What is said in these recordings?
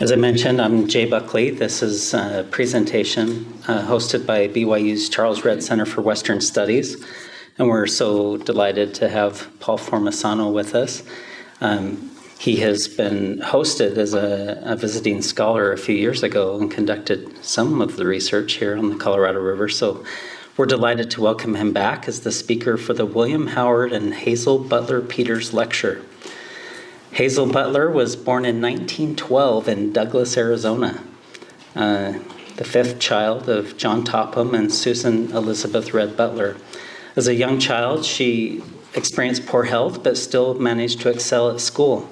As I mentioned, I'm Jay Buckley. This is a presentation hosted by BYU's Charles Redd Center for Western Studies, and we're so delighted to have Paul Formisano with us. He has been hosted as a visiting scholar a few years ago and conducted some of the research here on the Colorado River, so we're delighted to welcome him back as the speaker for the William Howard and Hazel Butler Peters Lecture. Hazel Butler was born in 1912 in Douglas, Arizona, the fifth child of John Topham and Susan Elizabeth Redd Butler. As a young child, she experienced poor health, but still managed to excel at school.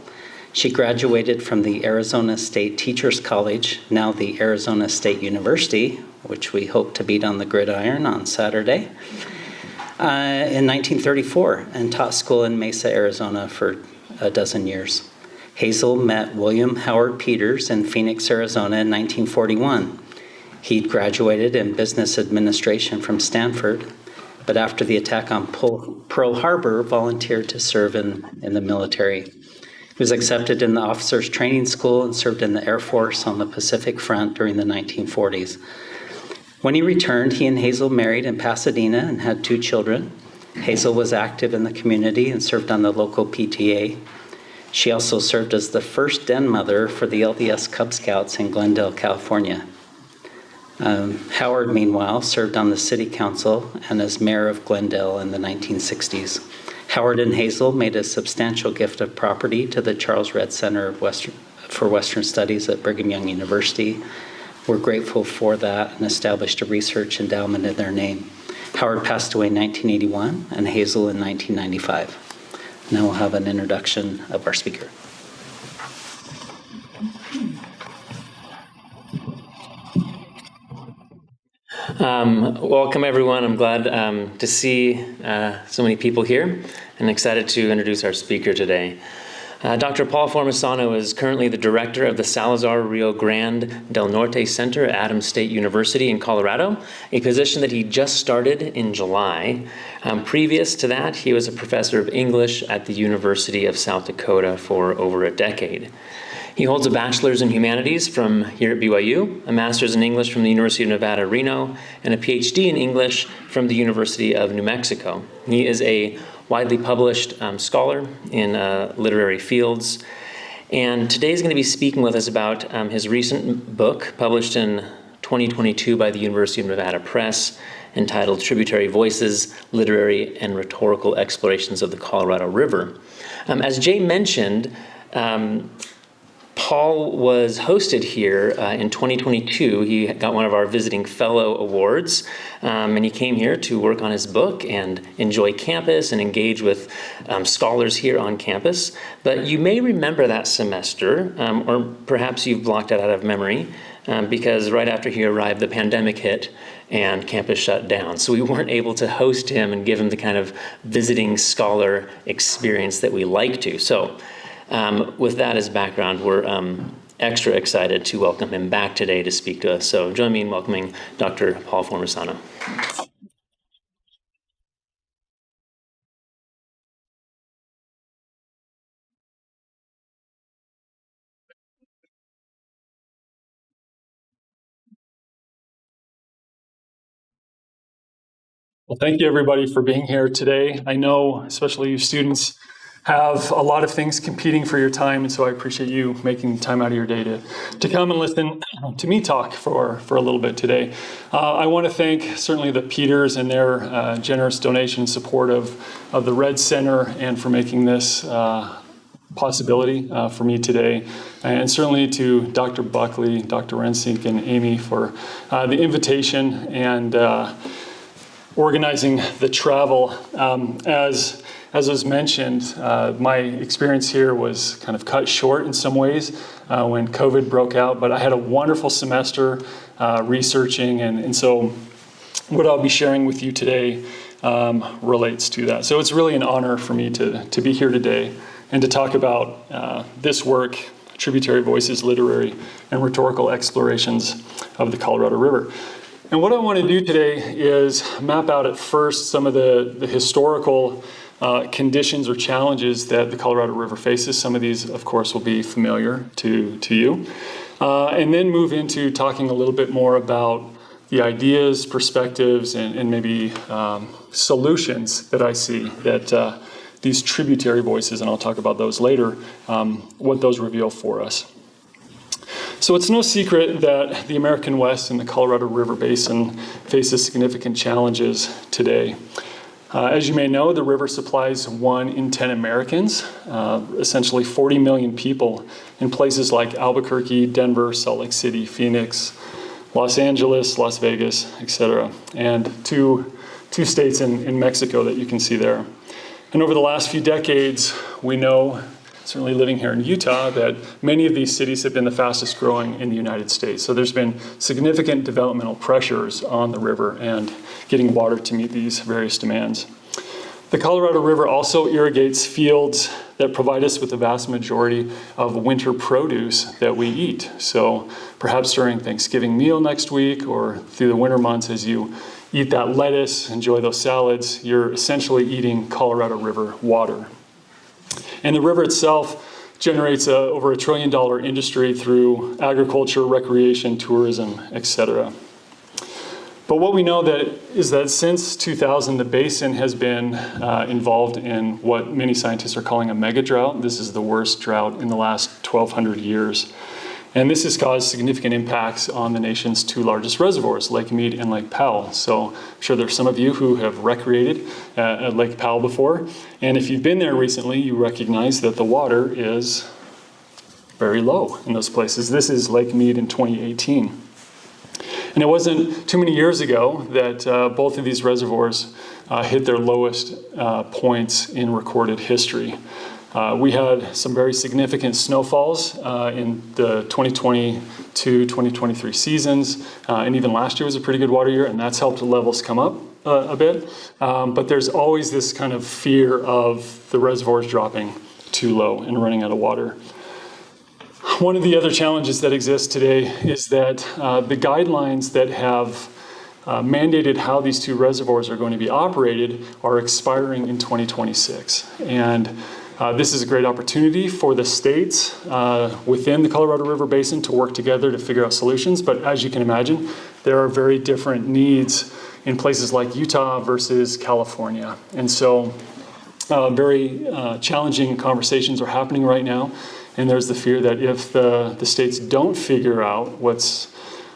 She graduated from the Arizona State Teachers College, now the Arizona State University, which we hope to beat on the gridiron on Saturday, in 1934, and taught school in Mesa, Arizona for a dozen years. Hazel met William Howard Peters in Phoenix, Arizona in 1941. He'd graduated in business administration from Stanford, but after the attack on Pearl Harbor, volunteered to serve in the military. He was accepted in the officers training school and served in the Air Force on the Pacific Front during the 1940s. When he returned, he and Hazel married in Pasadena and had 2 children. Hazel was active in the community and served on the local PTA. She also served as the first den mother for the LDS Cub Scouts in Glendale, California. Howard, meanwhile, served on the city council and as mayor of Glendale in the 1960s. Howard and Hazel made a substantial gift of property to the Charles Redd Center for Western Studies at Brigham Young University. We're grateful for that and established a research endowment in their name. Howard passed away in 1981 and Hazel in 1995. Now we'll have an introduction of our speaker. Welcome, everyone. I'm glad to see so many people here and excited to introduce our speaker today. Dr. Paul Formisano is currently the director of the Salazar Rio Grande del Norte Center at Adams State University in Colorado, a position that he just started in July. Previous to that, he was a professor of English at the University of South Dakota for over a decade. He holds a bachelor's in humanities from here at BYU, a master's in English from the University of Nevada, Reno, and a Ph.D. in English from the University of New Mexico. He is a widely published scholar in literary fields, and today he's going to be speaking with us about his recent book, published in 2022 by the University of Nevada Press, entitled Tributary Voices, Literary and Rhetorical Explorations of the Colorado River. As Jay mentioned, Paul was hosted here in 2022. He got one of our Visiting Fellow Awards, and he came here to work on his book and enjoy campus and engage with scholars here on campus. But you may remember that semester, or perhaps you've blocked it out of memory, because right after he arrived, the pandemic hit and campus shut down. So we weren't able to host him and give him the kind of visiting scholar experience that we like to. So with that as background, we're extra excited to welcome him back today to speak to us. So join me in welcoming Dr. Paul Formisano. Well, thank you everybody for being here today. I know, especially you students, have a lot of things competing for your time, and so I appreciate you making time out of your day to come and listen to me talk for a little bit today. I want to thank certainly the Peters and their generous donation and support of the Redd Center and for making this possibility for me today, and certainly to Dr. Buckley, Dr. Rensink, and Amy for the invitation and organizing the travel. As was mentioned, my experience here was kind of cut short in some ways when COVID broke out, but I had a wonderful semester researching, and so what I'll be sharing with you today relates to that. So it's really an honor for me to be here today and to talk about this work, Tributary Voices, Literary and Rhetorical Explorations of the Colorado River. And what I want to do today is map out at first some of the historical conditions or challenges that the Colorado River faces. Some of these, of course, will be familiar to you. And then move into talking a little bit more about the ideas, perspectives, and maybe solutions that I see that these tributary voices, and I'll talk about those later, what those reveal for us. So it's no secret that the American West and the Colorado River Basin faces significant challenges today. As you may know, the river supplies 1 in 10 Americans, essentially 40 million people in places like Albuquerque, Denver, Salt Lake City, Phoenix, Los Angeles, Las Vegas, etc., and two states in Mexico that you can see there. And over the last few decades, we know, certainly living here in Utah, that many of these cities have been the fastest growing in the United States. So there's been significant developmental pressures on the river and getting water to meet these various demands. The Colorado River also irrigates fields that provide us with the vast majority of winter produce that we eat. So perhaps during Thanksgiving meal next week or through the winter months as you eat that lettuce, enjoy those salads, you're essentially eating Colorado River water. And the river itself generates over $1 trillion industry through agriculture, recreation, tourism, etc. But what we know is that since 2000, the basin has been involved in what many scientists are calling a mega drought. This is the worst drought in the last 1,200 years. And this has caused significant impacts on the nation's 2 largest reservoirs, Lake Mead and Lake Powell. So I'm sure there's some of you who have recreated at Lake Powell before. And if you've been there recently, you recognize that the water is very low in those places. This is Lake Mead in 2018. And it wasn't too many years ago that both of these reservoirs hit their lowest points in recorded history. We had some very significant snowfalls in the 2022-2023 seasons, and even last year was a pretty good water year, and that's helped the levels come up a bit. But there's always this kind of fear of the reservoirs dropping too low and running out of water. One of the other challenges that exist today is that the guidelines that have mandated how these 2 reservoirs are going to be operated are expiring in 2026. And this is a great opportunity for the states within the Colorado River Basin to work together to figure out solutions. But as you can imagine, there are very different needs in places like Utah versus California. And so very challenging conversations are happening right now. And there's the fear that if the states don't figure out what's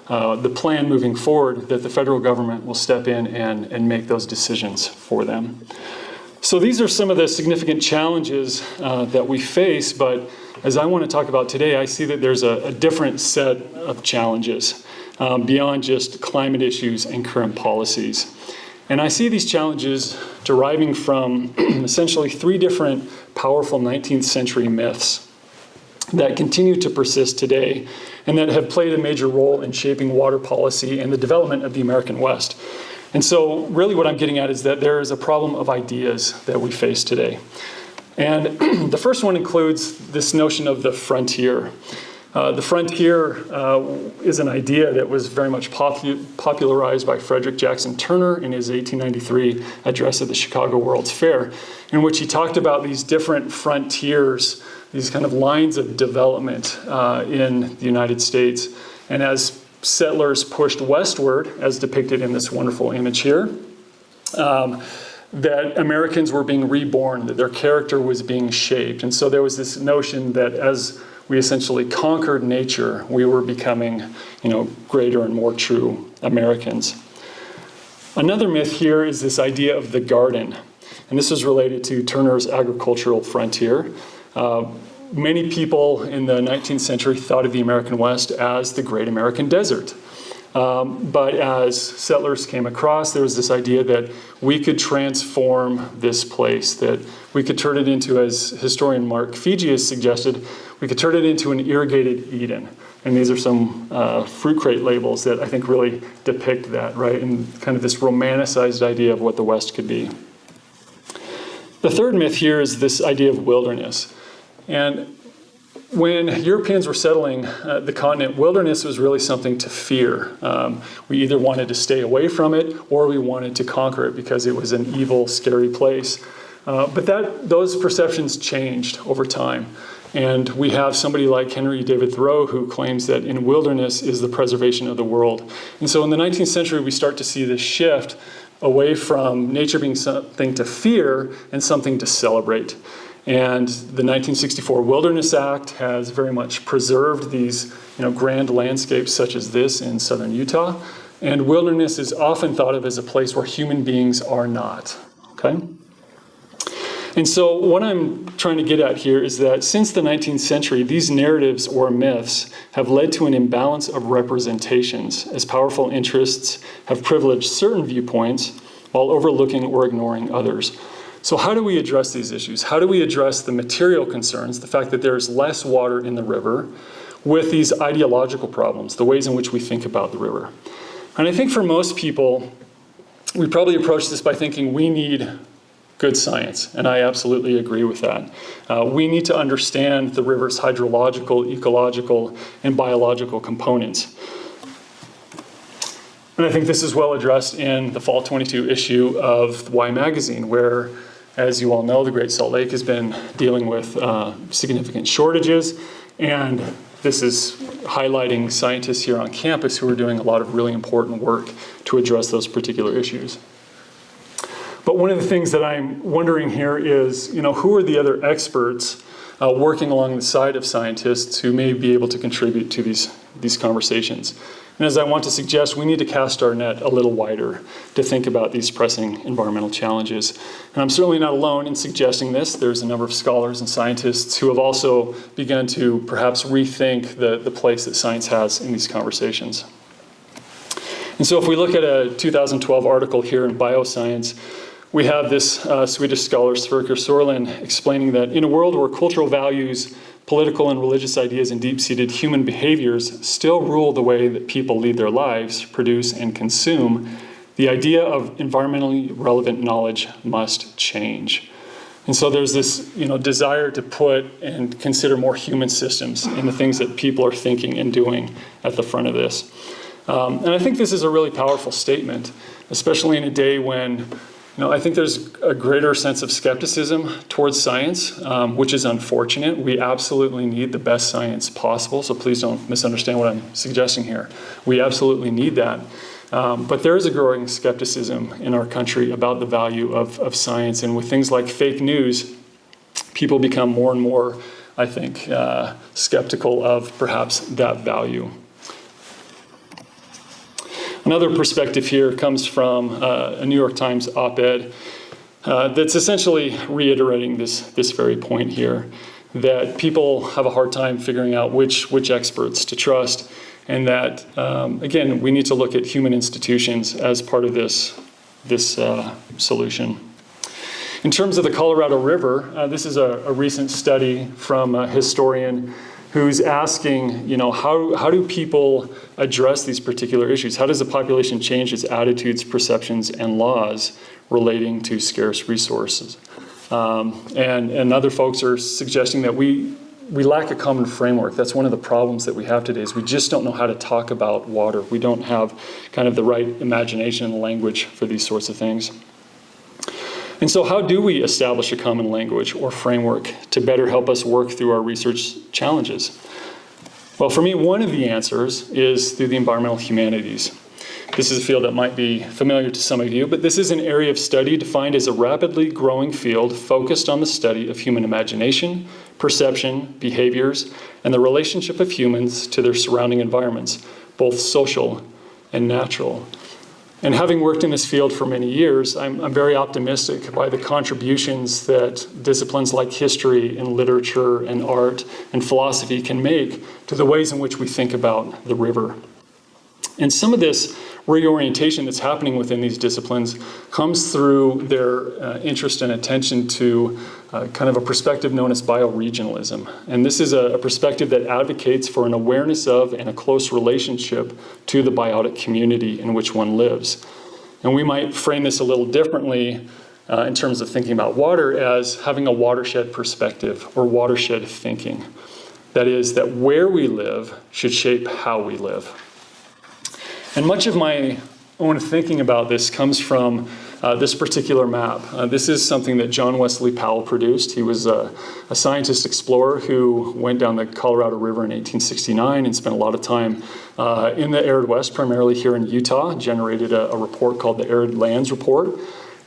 the plan moving forward, that the federal government will step in and make those decisions for them. So these are some of the significant challenges that we face, but as I want to talk about today, I see that there's a different set of challenges beyond just climate issues and current policies. And I see these challenges deriving from essentially 3 different powerful 19th century myths that continue to persist today and that have played a major role in shaping water policy and the development of the American West. And so really what I'm getting at is that there is a problem of ideas that we face today. And the first one includes this notion of the frontier. The frontier is an idea that was very much popularized by Frederick Jackson Turner in his 1893 address at the Chicago World's Fair, in which he talked about these different frontiers, these kind of lines of development in the United States. And as settlers pushed westward, as depicted in this wonderful image here, that Americans were being reborn, that their character was being shaped. And so there was this notion that as we essentially conquered nature, we were becoming, greater and more true Americans. Another myth here is this idea of the garden. And this is related to Turner's agricultural frontier. Many people in the 19th century thought of the American West as the Great American Desert. But as settlers came across, there was this idea that we could transform this place, that we could turn it into, as historian Mark Fiji has suggested, we could turn it into an irrigated Eden. And these are some fruit crate labels that I think really depict that, right? And kind of this romanticized idea of what the West could be. The third myth here is this idea of wilderness. And when Europeans were settling the continent, wilderness was really something to fear. We either wanted to stay away from it or we wanted to conquer it because it was an evil, scary place. But those perceptions changed over time. And we have somebody like Henry David Thoreau who claims that in wilderness is the preservation of the world. And so in the 19th century, we start to see this shift away from nature being something to fear and something to celebrate. And the 1964 Wilderness Act has very much preserved these grand landscapes such as this in southern Utah. And wilderness is often thought of as a place where human beings are not, okay? And so what I'm trying to get at here is that since the 19th century, these narratives or myths have led to an imbalance of representations as powerful interests have privileged certain viewpoints while overlooking or ignoring others. So how do we address these issues? How do we address the material concerns, the fact that there's less water in the river, with these ideological problems, the ways in which we think about the river? And I think for most people, we probably approach this by thinking we need good science, and I absolutely agree with that. We need to understand the river's hydrological, ecological, and biological components. And I think this is well addressed in the fall 22 issue of Y Magazine, where, as you all know, the Great Salt Lake has been dealing with significant shortages, and this is highlighting scientists here on campus who are doing a lot of really important work to address those particular issues. But one of the things that I'm wondering here is, who are the other experts working along the side of scientists who may be able to contribute to these conversations? And as I want to suggest, we need to cast our net a little wider to think about these pressing environmental challenges. And I'm certainly not alone in suggesting this. There's a number of scholars and scientists who have also begun to perhaps rethink the place that science has in these conversations. And so if we look at a 2012 article here in Bioscience, we have this Swedish scholar, Sverker Sorlin, explaining that in a world where cultural values, political and religious ideas, and deep-seated human behaviors still rule the way that people lead their lives, produce, and consume, the idea of environmentally relevant knowledge must change. And so there's this desire to put and consider more human systems in the things that people are thinking and doing at the front of this. And I think this is a really powerful statement, especially in a day when I think there's a greater sense of skepticism towards science, which is unfortunate. We absolutely need the best science possible, so please don't misunderstand what I'm suggesting here. We absolutely need that. But there is a growing skepticism in our country about the value of science, and with things like fake news, people become more and more, I think, skeptical of perhaps that value. Another perspective here comes from a New York Times op-ed that's essentially reiterating this very point here, that people have a hard time figuring out which experts to trust, and that, again, we need to look at human institutions as part of this solution. In terms of the Colorado River, this is a recent study from a historian who's asking, how do people address these particular issues? How does the population change its attitudes, perceptions, and laws relating to scarce resources? And other folks are suggesting that we lack a common framework. That's one of the problems that we have today, is we just don't know how to talk about water. We don't have kind of the right imagination and language for these sorts of things. And so how do we establish a common language or framework to better help us work through our research challenges? Well, for me, one of the answers is through the environmental humanities. This is a field that might be familiar to some of you, but this is an area of study defined as a rapidly growing field focused on the study of human imagination, perception, behaviors, and the relationship of humans to their surrounding environments, both social and natural. And having worked in this field for many years, I'm very optimistic by the contributions that disciplines like history and literature and art and philosophy can make to the ways in which we think about the river. And some of this reorientation that's happening within these disciplines comes through their interest and attention to kind of a perspective known as bioregionalism. And this is a perspective that advocates for an awareness of and a close relationship to the biotic community in which one lives. And we might frame this a little differently in terms of thinking about water as having a watershed perspective or watershed thinking. That is, that where we live should shape how we live. And much of my own thinking about this comes from this particular map. This is something that John Wesley Powell produced. He was a scientist explorer who went down the Colorado River in 1869 and spent a lot of time in the arid West, primarily here in Utah, generated a report called the Arid Lands Report.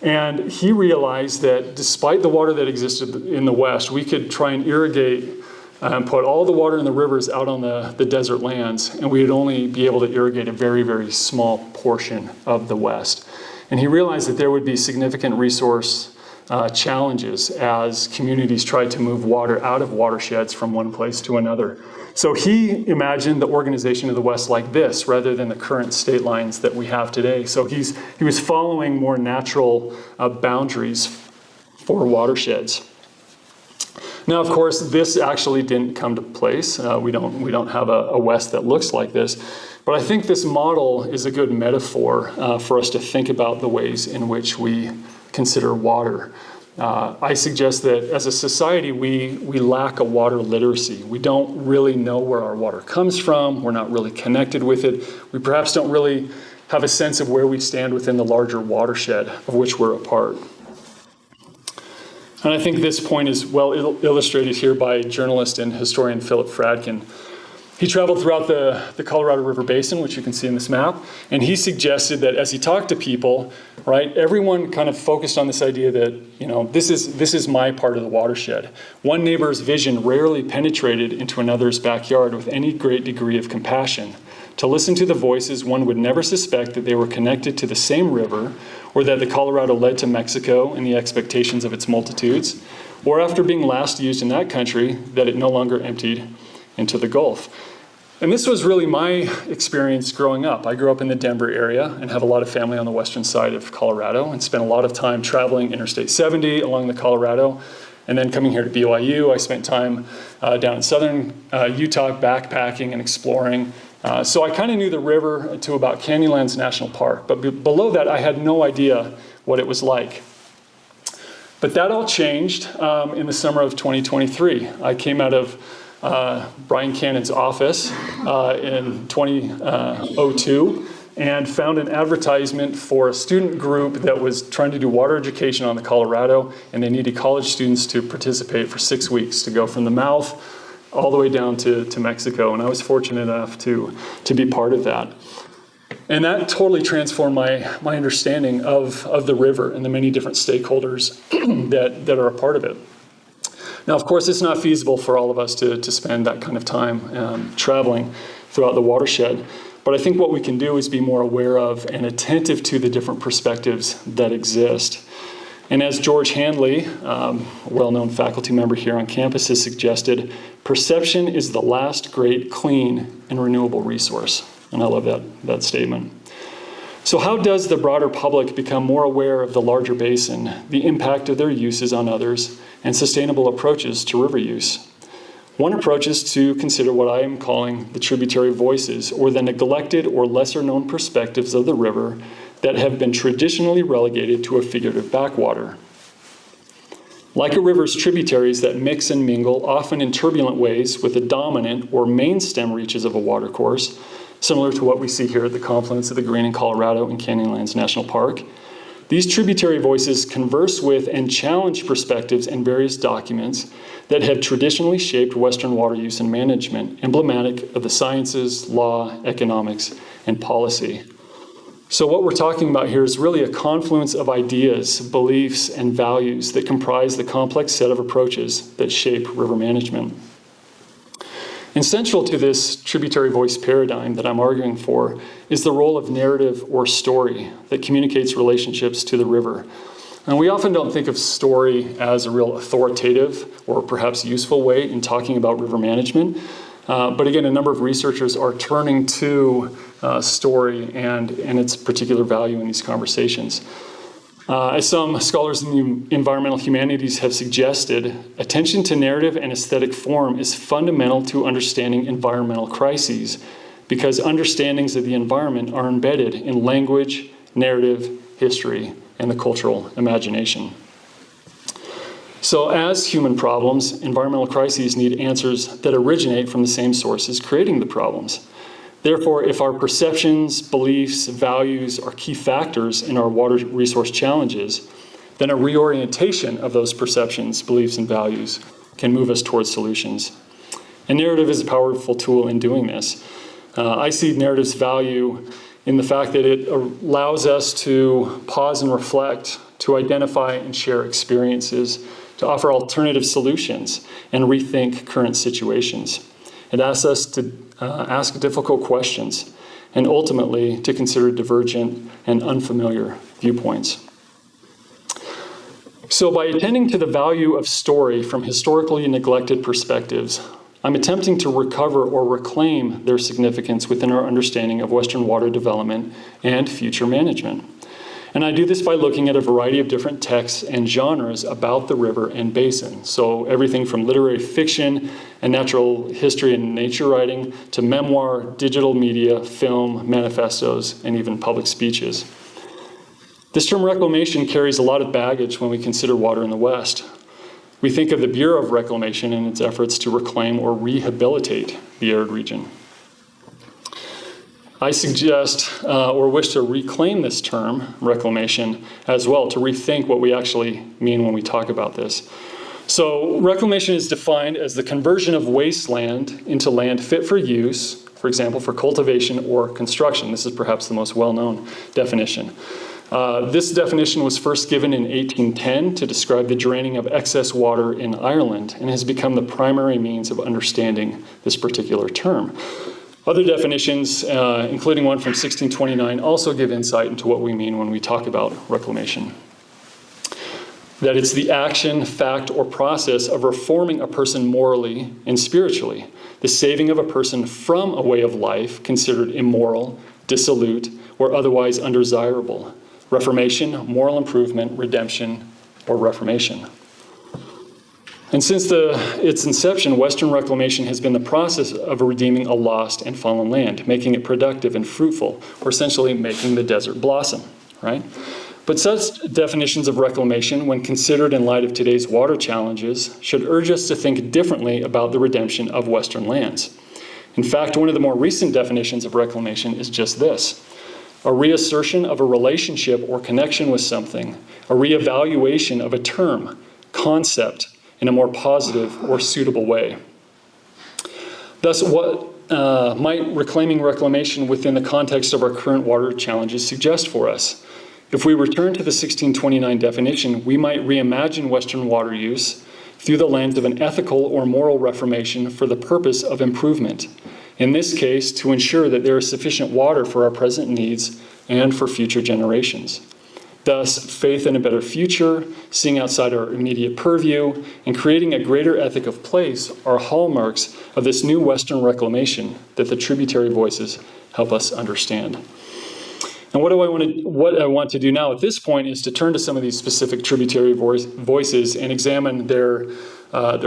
And he realized that despite the water that existed in the West, we could try and irrigate and put all the water in the rivers out on the desert lands, and we would only be able to irrigate a very, very small portion of the West. And he realized that there would be significant resource challenges as communities tried to move water out of watersheds from one place to another. So he imagined the organization of the West like this, rather than the current state lines that we have today. So he was following more natural boundaries for watersheds. Now, of course, this actually didn't come to place. We don't have a West that looks like this. But I think this model is a good metaphor for us to think about the ways in which we consider water. I suggest that as a society, we lack a water literacy. We don't really know where our water comes from. We're not really connected with it. We perhaps don't really have a sense of where we stand within the larger watershed of which we're a part. And I think this point is well illustrated here by journalist and historian Philip Fradkin. He traveled throughout the Colorado River Basin, which you can see in this map, and he suggested that as he talked to people, right, everyone kind of focused on this idea that, this is my part of the watershed. One neighbor's vision rarely penetrated into another's backyard with any great degree of compassion. To listen to the voices, one would never suspect that they were connected to the same river, or that the Colorado led to Mexico in the expectations of its multitudes, or after being last used in that country, that it no longer emptied into the Gulf. And this was really my experience growing up. I grew up in the Denver area and have a lot of family on the western side of Colorado, and spent a lot of time traveling Interstate 70 along the Colorado. And then coming here to BYU, I spent time down in southern Utah backpacking and exploring. So I kind of knew the river to about Canyonlands National Park, but below that I had no idea what it was like. But that all changed in the summer of 2023. I came out of Brian Cannon's office in 2002 and found an advertisement for a student group that was trying to do water education on the Colorado, and they needed college students to participate for 6 weeks to go from the mouth all the way down to Mexico, and I was fortunate enough to be part of that. And that totally transformed my understanding of the river and the many different stakeholders that are a part of it. Now, of course, it's not feasible for all of us to spend that kind of time traveling throughout the watershed, but I think what we can do is be more aware of and attentive to the different perspectives that exist. And as George Handley, a well-known faculty member here on campus, has suggested, perception is the last great clean and renewable resource. And I love that statement. So how does the broader public become more aware of the larger basin, the impact of their uses on others, and sustainable approaches to river use? One approach is to consider what I am calling the tributary voices, or the neglected or lesser-known perspectives of the river that have been traditionally relegated to a figurative backwater. Like a river's tributaries that mix and mingle, often in turbulent ways, with the dominant or main stem reaches of a watercourse, similar to what we see here at the confluence of the Green in Colorado and Canyonlands National Park, these tributary voices converse with and challenge perspectives in various documents that have traditionally shaped Western water use and management, emblematic of the sciences, law, economics, and policy. So what we're talking about here is really a confluence of ideas, beliefs, and values that comprise the complex set of approaches that shape river management. And central to this tributary voice paradigm that I'm arguing for is the role of narrative or story that communicates relationships to the river. And we often don't think of story as a real authoritative or perhaps useful way in talking about river management. But again, a number of researchers are turning to story and its particular value in these conversations. As some scholars in the environmental humanities have suggested, attention to narrative and aesthetic form is fundamental to understanding environmental crises, because understandings of the environment are embedded in language, narrative, history, and the cultural imagination. So as human problems, environmental crises need answers that originate from the same sources creating the problems. Therefore, if our perceptions, beliefs, values are key factors in our water resource challenges, then a reorientation of those perceptions, beliefs, and values can move us towards solutions. And narrative is a powerful tool in doing this. I see narrative's value in the fact that it allows us to pause and reflect, to identify and share experiences, to offer alternative solutions, and rethink current situations. It asks us to ask difficult questions, and ultimately to consider divergent and unfamiliar viewpoints. So by attending to the value of story from historically neglected perspectives, I'm attempting to recover or reclaim their significance within our understanding of Western water development and future management. And I do this by looking at a variety of different texts and genres about the river and basin. So everything from literary fiction and natural history and nature writing to memoir, digital media, film, manifestos, and even public speeches. This term reclamation carries a lot of baggage when we consider water in the West. We think of the Bureau of Reclamation and its efforts to reclaim or rehabilitate the arid region. I suggest or wish to reclaim this term, reclamation, as well, to rethink what we actually mean when we talk about this. So reclamation is defined as the conversion of wasteland into land fit for use, for example, for cultivation or construction. This is perhaps the most well-known definition. This definition was first given in 1810 to describe the draining of excess water in Ireland and has become the primary means of understanding this particular term. Other definitions, including one from 1629, also give insight into what we mean when we talk about reclamation. That it's the action, fact, or process of reforming a person morally and spiritually, the saving of a person from a way of life considered immoral, dissolute, or otherwise undesirable. Reformation, moral improvement, redemption, or reformation. And since its inception, Western reclamation has been the process of redeeming a lost and fallen land, making it productive and fruitful, or essentially making the desert blossom, right? But such definitions of reclamation, when considered in light of today's water challenges, should urge us to think differently about the redemption of Western lands. In fact, one of the more recent definitions of reclamation is just this: a reassertion of a relationship or connection with something, a reevaluation of a term, concept, in a more positive or suitable way. Thus, what might reclaiming reclamation within the context of our current water challenges suggest for us? If we return to the 1629 definition, we might reimagine Western water use through the lens of an ethical or moral reformation for the purpose of improvement. In this case, to ensure that there is sufficient water for our present needs and for future generations. Thus, faith in a better future, seeing outside our immediate purview, and creating a greater ethic of place are hallmarks of this new Western reclamation that the tributary voices help us understand. And what I want to do now at this point is to turn to some of these specific tributary voices and examine their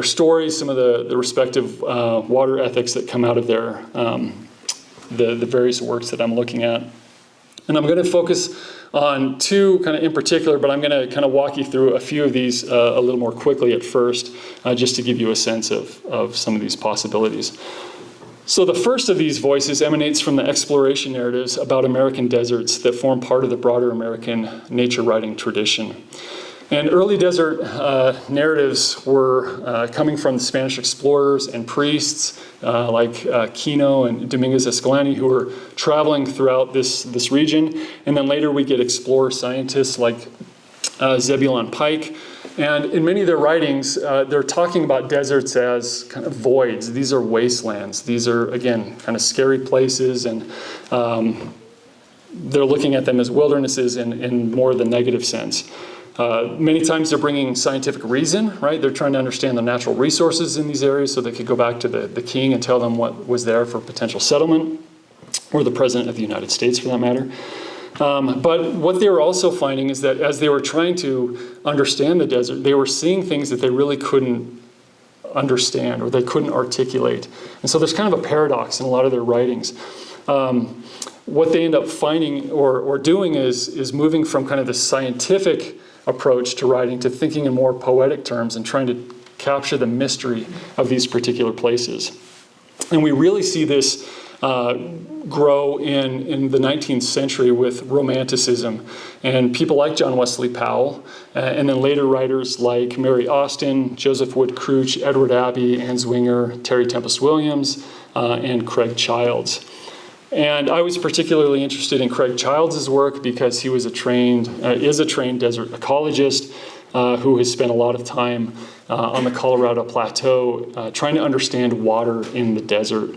stories, some of the respective water ethics that come out of the various works that I'm looking at. And I'm going to focus on two kind of in particular, but I'm going to kind of walk you through a few of these a little more quickly at first, just to give you a sense of some of these possibilities. So the first of these voices emanates from the exploration narratives about American deserts that form part of the broader American nature writing tradition. And early desert narratives were coming from the Spanish explorers and priests like Quino and Dominguez Escalante, who were traveling throughout this region. And then later we get explorer scientists like Zebulon Pike. And in many of their writings, they're talking about deserts as kind of voids. These are wastelands. These are, again, kind of scary places. And they're looking at them as wildernesses in more the negative sense. Many times they're bringing scientific reason, right? They're trying to understand the natural resources in these areas so they could go back to the king and tell them what was there for potential settlement, or the president of the United States for that matter. But what they were also finding is that as they were trying to understand the desert, they were seeing things that they really couldn't understand or they couldn't articulate. And so there's kind of a paradox in a lot of their writings. What they end up finding or doing is moving from kind of the scientific approach to writing to thinking in more poetic terms and trying to capture the mystery of these particular places. And we really see this grow in the 19th century with Romanticism. And people like John Wesley Powell, and then later writers like Mary Austin, Joseph Wood Crouch, Edward Abbey, Anne Zwinger, Terry Tempest Williams, and Craig Childs. And I was particularly interested in Craig Childs' work because he was is a trained desert ecologist who has spent a lot of time on the Colorado Plateau trying to understand water in the desert.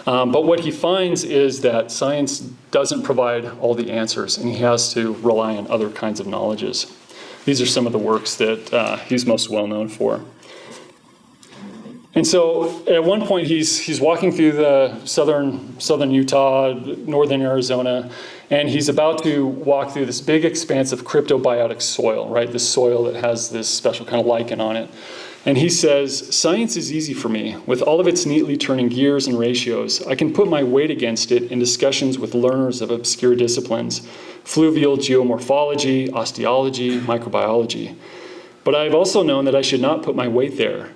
But what he finds is that science doesn't provide all the answers, and he has to rely on other kinds of knowledges. These are some of the works that he's most well known for. And so at one point he's walking through the southern Utah, northern Arizona, and he's about to walk through this big expanse of cryptobiotic soil, right? This soil that has this special kind of lichen on it. And he says, "Science is easy for me. With all of its neatly turning gears and ratios, I can put my weight against it in discussions with learners of obscure disciplines, fluvial geomorphology, osteology, microbiology. But I have also known that I should not put my weight there.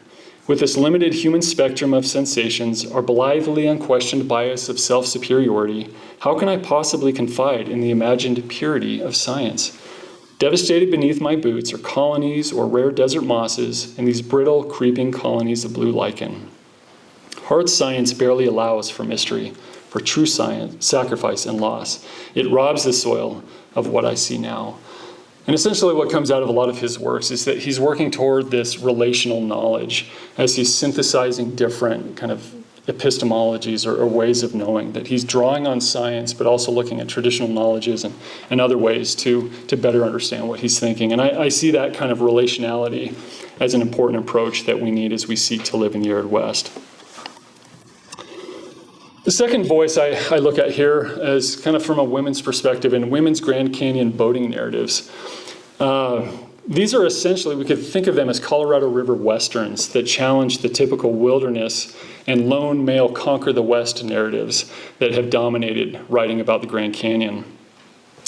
With this limited human spectrum of sensations, our blithely unquestioned bias of self-superiority, how can I possibly confide in the imagined purity of science? Devastated beneath my boots are colonies or rare desert mosses and these brittle, creeping colonies of blue lichen. Hard science barely allows for mystery, for true science, sacrifice and loss. It robs the soil of what I see now." And essentially what comes out of a lot of his works is that he's working toward this relational knowledge as he's synthesizing different kind of epistemologies or ways of knowing, that he's drawing on science but also looking at traditional knowledges and other ways to better understand what he's thinking. And I see that kind of relationality as an important approach that we need as we seek to live in the arid West. The second voice I look at here is kind of from a women's perspective in women's Grand Canyon boating narratives. These are essentially, we could think of them as Colorado River Westerns that challenge the typical wilderness and lone male conquer the West narratives that have dominated writing about the Grand Canyon.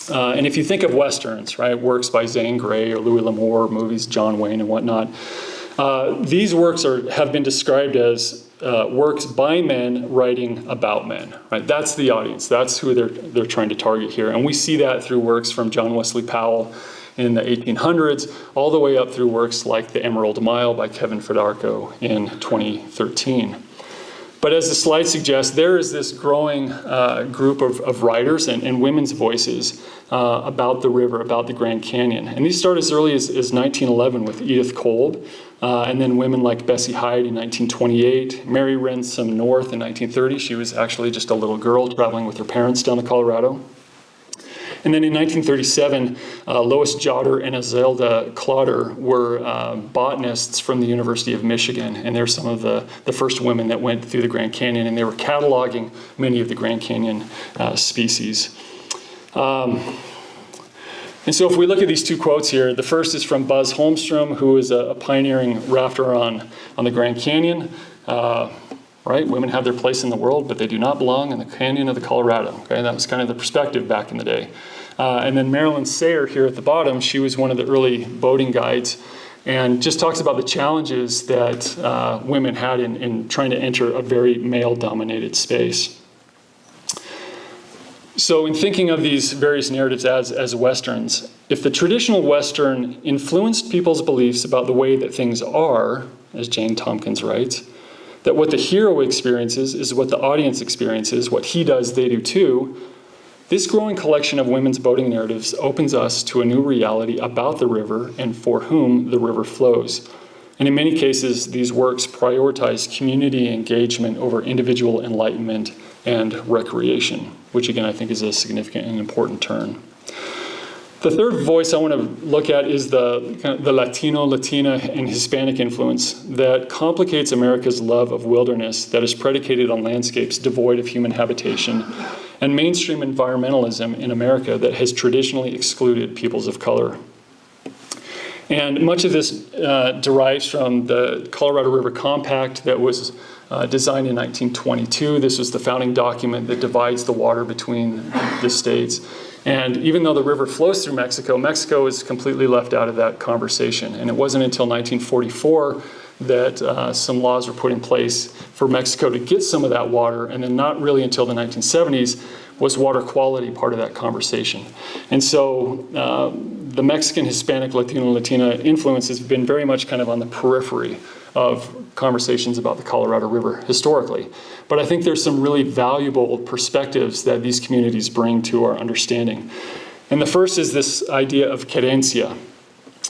And if you think of Westerns, right, works by Zane Grey or Louis L'Amour, movies John Wayne and whatnot, these works have been described as works by men writing about men, right? That's the audience. That's who they're trying to target here. And we see that through works from John Wesley Powell in the 1800s, all the way up through works like The Emerald Mile by Kevin Fedarko in 2013. But as the slide suggests, there is this growing group of writers and women's voices about the river, about the Grand Canyon. And these start as early as 1911 with Edith Kolb, and then women like Bessie Hyde in 1928, Mary Ransom North in 1930. She was actually just a little girl traveling with her parents down to Colorado. And then in 1937, Lois Jotter and Azelda Clotter were botanists from the University of Michigan, and they're some of the first women that went through the Grand Canyon, and they were cataloging many of the Grand Canyon species. And so if we look at these two quotes here, the first is from Buzz Holmstrom, who is a pioneering rafter on the Grand Canyon. Right? Women have their place in the world, but they do not belong in the canyon of the Colorado. Okay, that was kind of the perspective back in the day. And then Marilyn Sayer here at the bottom, she was one of the early boating guides and just talks about the challenges that women had in trying to enter a very male-dominated space. So in thinking of these various narratives as Westerns, if the traditional Western influenced people's beliefs about the way that things are, as Jane Tompkins writes, that what the hero experiences is what the audience experiences, what he does, they do too, this growing collection of women's boating narratives opens us to a new reality about the river and for whom the river flows. And in many cases, these works prioritize community engagement over individual enlightenment and recreation, which again I think is a significant and important turn. The third voice I want to look at is the Latino, Latina, and Hispanic influence that complicates America's love of wilderness that is predicated on landscapes devoid of human habitation and mainstream environmentalism in America that has traditionally excluded peoples of color. And much of this derives from the Colorado River Compact that was designed in 1922. This was the founding document that divides the water between the states. And even though the river flows through Mexico, Mexico is completely left out of that conversation. And it wasn't until 1944 that some laws were put in place for Mexico to get some of that water, and then not really until the 1970s was water quality part of that conversation. And so the Mexican, Hispanic, Latino, and Latina influence has been very much kind of on the periphery of conversations about the Colorado River historically. But I think there's some really valuable perspectives that these communities bring to our understanding. And the first is this idea of querencia.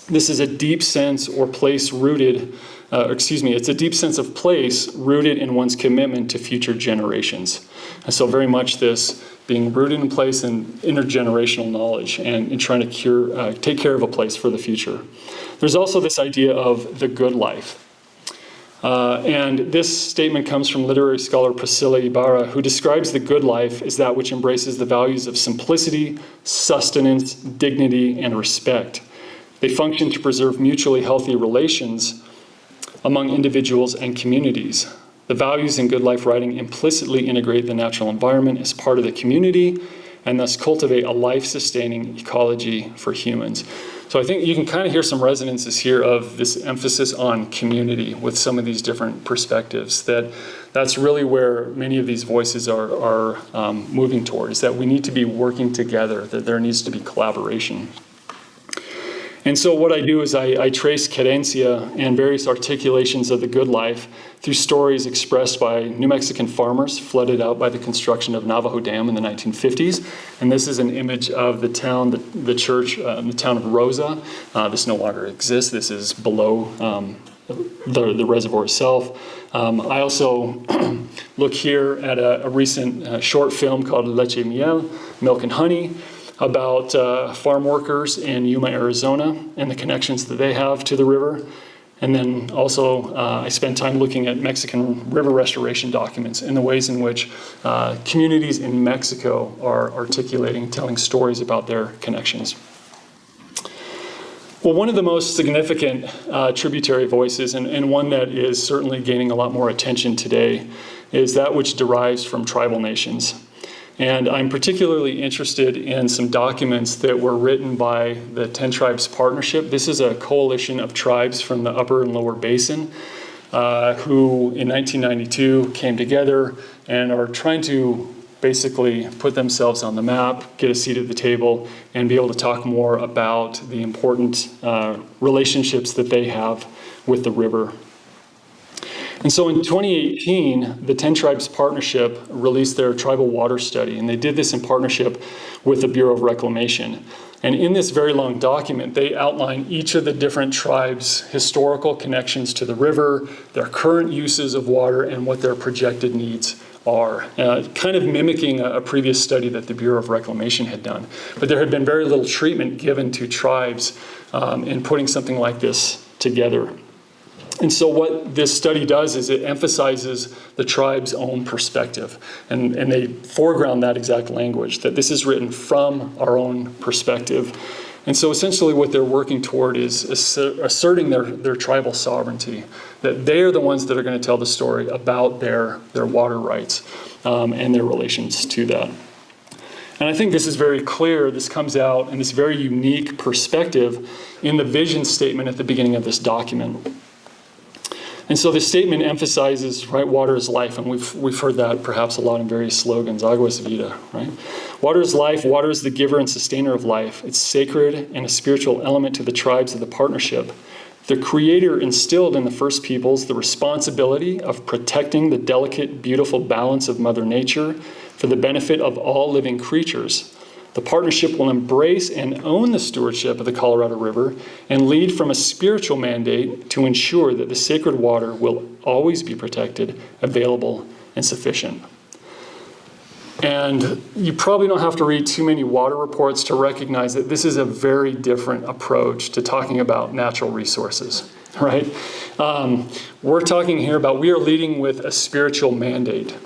This is a deep sense or place rooted, it's a deep sense of place rooted in one's commitment to future generations. And so very much this being rooted in place in intergenerational knowledge and trying to take care of a place for the future. There's also this idea of the good life. And this statement comes from literary scholar Priscilla Ibarra, who describes the good life as that which embraces the values of simplicity, sustenance, dignity, and respect. They function to preserve mutually healthy relations among individuals and communities. The values in good life writing implicitly integrate the natural environment as part of the community and thus cultivate a life-sustaining ecology for humans. So I think you can kind of hear some resonances here of this emphasis on community with some of these different perspectives, that's really where many of these voices are moving toward, is that we need to be working together, that there needs to be collaboration. And so what I do is I trace querencia and various articulations of the good life through stories expressed by New Mexican farmers flooded out by the construction of Navajo Dam in the 1950s. And this is an image of the town, the church, the town of Rosa. This no longer exists. This is below the reservoir itself. I also look here at a recent short film called Leche Miel, Milk and Honey, about farm workers in Yuma, Arizona, and the connections that they have to the river. And then also I spent time looking at Mexican river restoration documents and the ways in which communities in Mexico are articulating, telling stories about their connections. Well, one of the most significant tributary voices, and one that is certainly gaining a lot more attention today, is that which derives from tribal nations. And I'm particularly interested in some documents that were written by the 10 Tribes Partnership. This is a coalition of tribes from the Upper and Lower Basin who in 1992 came together and are trying to basically put themselves on the map, get a seat at the table, and be able to talk more about the important relationships that they have with the river. And so in 2018, the 10 Tribes Partnership released their tribal water study, and they did this in partnership with the Bureau of Reclamation. And in this very long document, they outline each of the different tribes' historical connections to the river, their current uses of water, and what their projected needs are, kind of mimicking a previous study that the Bureau of Reclamation had done. But there had been very little treatment given to tribes in putting something like this together. And so what this study does is it emphasizes the tribe's own perspective. And they foreground that exact language, that this is written from our own perspective. And so essentially what they're working toward is asserting their tribal sovereignty, that they are the ones that are going to tell the story about their water rights and their relations to that. And I think this is very clear. This comes out in this very unique perspective in the vision statement at the beginning of this document. And so the statement emphasizes, right, water is life, and we've heard that perhaps a lot in various slogans, agua es vida, right? Water is life, water is the giver and sustainer of life. It's sacred and a spiritual element to the tribes of the partnership. The Creator instilled in the first peoples the responsibility of protecting the delicate, beautiful balance of Mother Nature for the benefit of all living creatures. The partnership will embrace and own the stewardship of the Colorado River and lead from a spiritual mandate to ensure that the sacred water will always be protected, available, and sufficient. And you probably don't have to read too many water reports to recognize that this is a very different approach to talking about natural resources, right? We're talking here about we are leading with a spiritual mandate,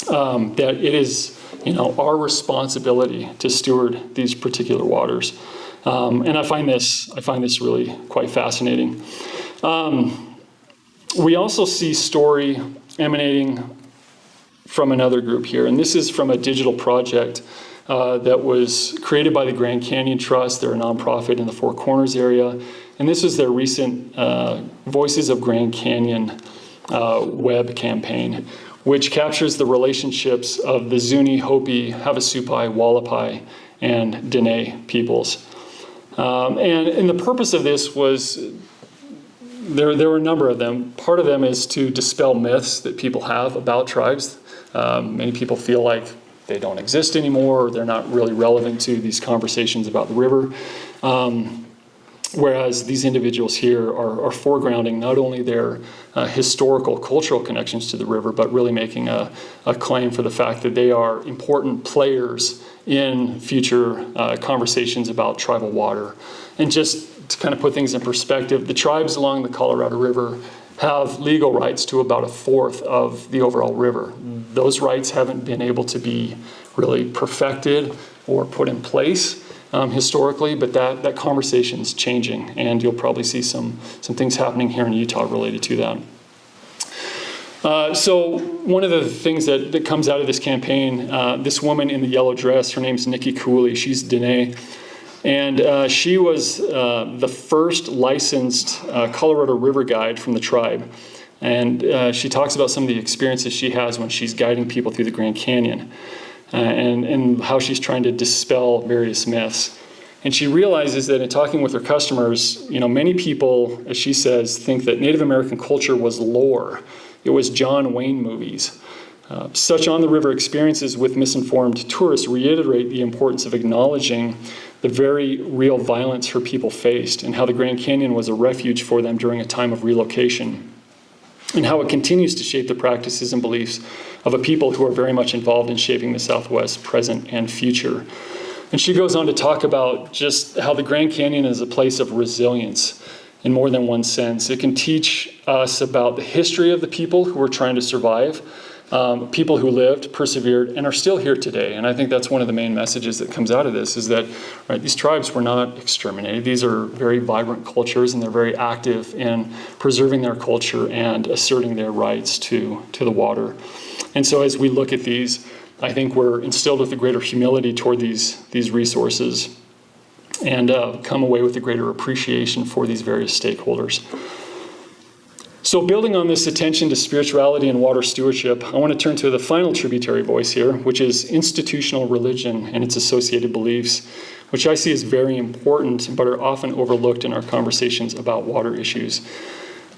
that it is our responsibility to steward these particular waters. And I find this really quite fascinating. We also see story emanating from another group here, and this is from a digital project that was created by the Grand Canyon Trust. They're a nonprofit in the Four Corners area, And this was their recent Voices of Grand Canyon web campaign, which captures the relationships of the Zuni, Hopi, Havasupai, Wallapai, and Dene peoples. And the purpose of this was, there were a number of them. Part of them is to dispel myths that people have about tribes. Many people feel like they don't exist anymore, or they're not really relevant to these conversations about the river. Whereas these individuals here are foregrounding not only their historical, cultural connections to the river, but really making a claim for the fact that they are important players in future conversations about tribal water. And just to kind of put things in perspective, the tribes along the Colorado River have legal rights to about a fourth of the overall river. Those rights haven't been able to be really perfected or put in place historically, but that conversation's changing, and you'll probably see some things happening here in Utah related to that. So one of the things that comes out of this campaign, this woman in the yellow dress, her name's Nikki Cooley, she's Dene, and she was the first licensed Colorado River guide from the tribe. And she talks about some of the experiences she has when she's guiding people through the Grand Canyon, and how she's trying to dispel various myths. And she realizes that in talking with her customers, many people, as she says, think that Native American culture was lore. It was John Wayne movies. Such on-the-river experiences with misinformed tourists reiterate the importance of acknowledging the very real violence her people faced, and how the Grand Canyon was a refuge for them during a time of relocation, and how it continues to shape the practices and beliefs of a people who are very much involved in shaping the Southwest present and future. And she goes on to talk about just how the Grand Canyon is a place of resilience in more than one sense. It can teach us about the history of the people who were trying to survive, people who lived, persevered, and are still here today. And I think that's one of the main messages that comes out of this, is that these tribes were not exterminated. These are very vibrant cultures, and they're very active in preserving their culture and asserting their rights to the water. And so as we look at these, I think we're instilled with a greater humility toward these resources, and come away with a greater appreciation for these various stakeholders. So building on this attention to spirituality and water stewardship, I want to turn to the final tributary voice here, which is institutional religion and its associated beliefs, which I see as very important but are often overlooked in our conversations about water issues.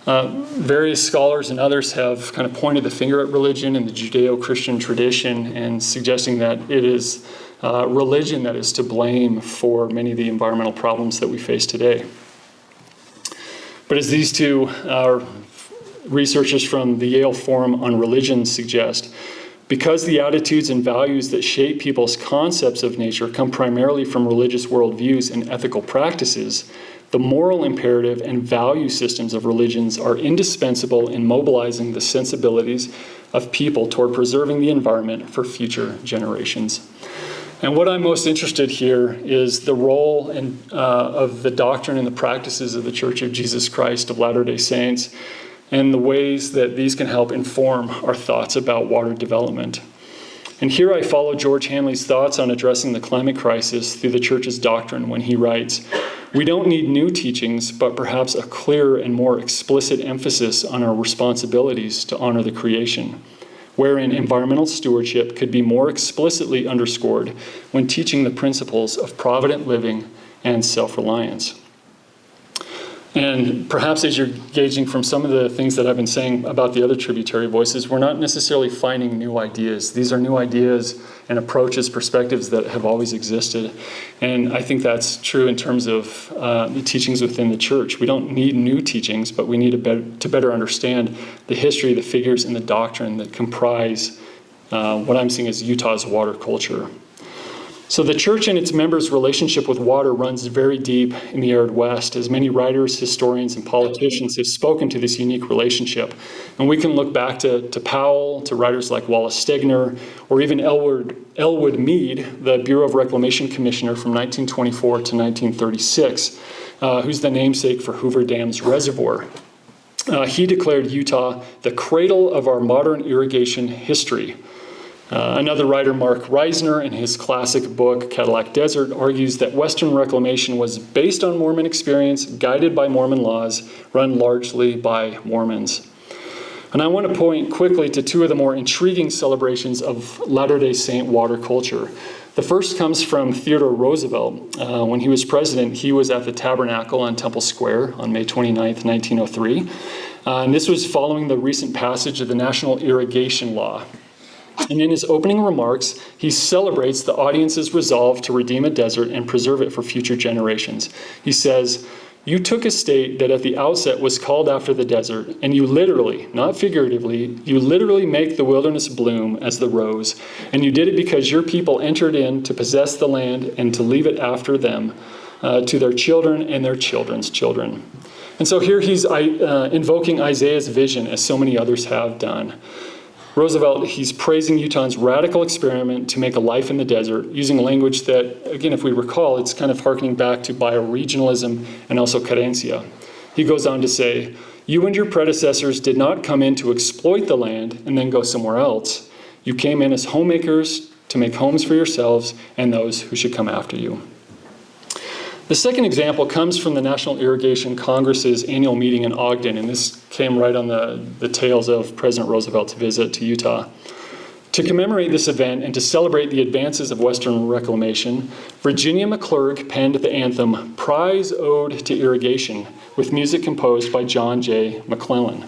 Various scholars and others have kind of pointed the finger at religion and the Judeo-Christian tradition, and suggesting that it is religion that is to blame for many of the environmental problems that we face today. But as these two researchers from the Yale Forum on Religion suggest, because the attitudes and values that shape people's concepts of nature come primarily from religious worldviews and ethical practices, the moral imperative and value systems of religions are indispensable in mobilizing the sensibilities of people toward preserving the environment for future generations. And what I'm most interested here is the role of the doctrine and the practices of the Church of Jesus Christ of Latter-day Saints, and the ways that these can help inform our thoughts about water development. And here I follow George Hanley's thoughts on addressing the climate crisis through the Church's doctrine when he writes, "We don't need new teachings, but perhaps a clearer and more explicit emphasis on our responsibilities to honor the creation, wherein environmental stewardship could be more explicitly underscored when teaching the principles of provident living and self-reliance." And perhaps as you're gauging from some of the things that I've been saying about the other tributary voices, we're not necessarily finding new ideas. These are new ideas and approaches, perspectives that have always existed. And I think that's true in terms of the teachings within the church. We don't need new teachings, but we need to better understand the history, the figures, and the doctrine that comprise what I'm seeing as Utah's water culture. So the church and its members' relationship with water runs very deep in the arid West, as many writers, historians, and politicians have spoken to this unique relationship. And we can look back to Powell, to writers like Wallace Stegner, or even Elwood Mead, the Bureau of Reclamation Commissioner from 1924 to 1936, who's the namesake for Hoover Dam's reservoir. He declared Utah the cradle of our modern irrigation history. Another writer, Mark Reisner, in his classic book, Cadillac Desert, argues that Western reclamation was based on Mormon experience, guided by Mormon laws, run largely by Mormons. And I want to point quickly to two of the more intriguing celebrations of Latter-day Saint water culture. The first comes from Theodore Roosevelt. When he was president, he was at the Tabernacle on Temple Square on May 29th, 1903. And this was following the recent passage of the National Irrigation Law. And in his opening remarks, he celebrates the audience's resolve to redeem a desert and preserve it for future generations. He says, "You took a state that at the outset was called after the desert, and you literally, not figuratively, you literally make the wilderness bloom as the rose. And you did it because your people entered in to possess the land and to leave it after them to their children and their children's children." And so here he's invoking Isaiah's vision, as so many others have done. Roosevelt, he's praising Utah's radical experiment to make a life in the desert, using language that, again, if we recall, it's kind of harkening back to bioregionalism and also carencia. He goes on to say, "You and your predecessors did not come in to exploit the land and then go somewhere else. You came in as homemakers to make homes for yourselves and those who should come after you." The second example comes from the National Irrigation Congress's annual meeting in Ogden, and this came right on the tails of President Roosevelt's visit to Utah. To commemorate this event and to celebrate the advances of Western reclamation, Virginia McClurg penned the anthem "Prize Ode to Irrigation" with music composed by John J. McClellan.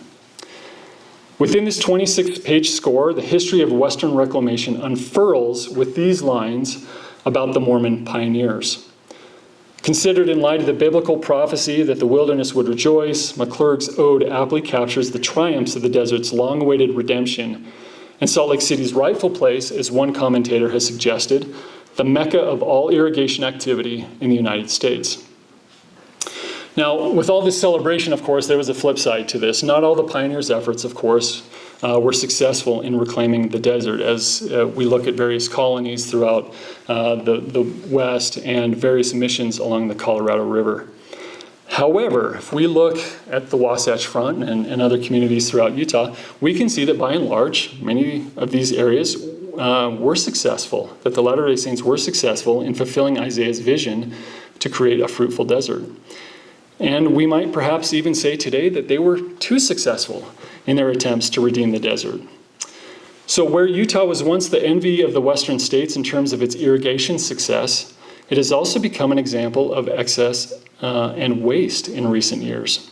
Within this 26-page score, the history of Western reclamation unfurls with these lines about the Mormon pioneers. Considered in light of the biblical prophecy that the wilderness would rejoice, McClurg's ode aptly captures the triumphs of the desert's long-awaited redemption and Salt Lake City's rightful place, as one commentator has suggested, the mecca of all irrigation activity in the United States. Now, with all this celebration, of course, there was a flip side to this. Not all the pioneers' efforts, of course, were successful in reclaiming the desert, as we look at various colonies throughout the West and various missions along the Colorado River. However, if we look at the Wasatch Front and other communities throughout Utah, we can see that by and large, many of these areas were successful, that the Latter-day Saints were successful in fulfilling Isaiah's vision to create a fruitful desert. And we might perhaps even say today that they were too successful in their attempts to redeem the desert. So where Utah was once the envy of the Western states in terms of its irrigation success, it has also become an example of excess and waste in recent years.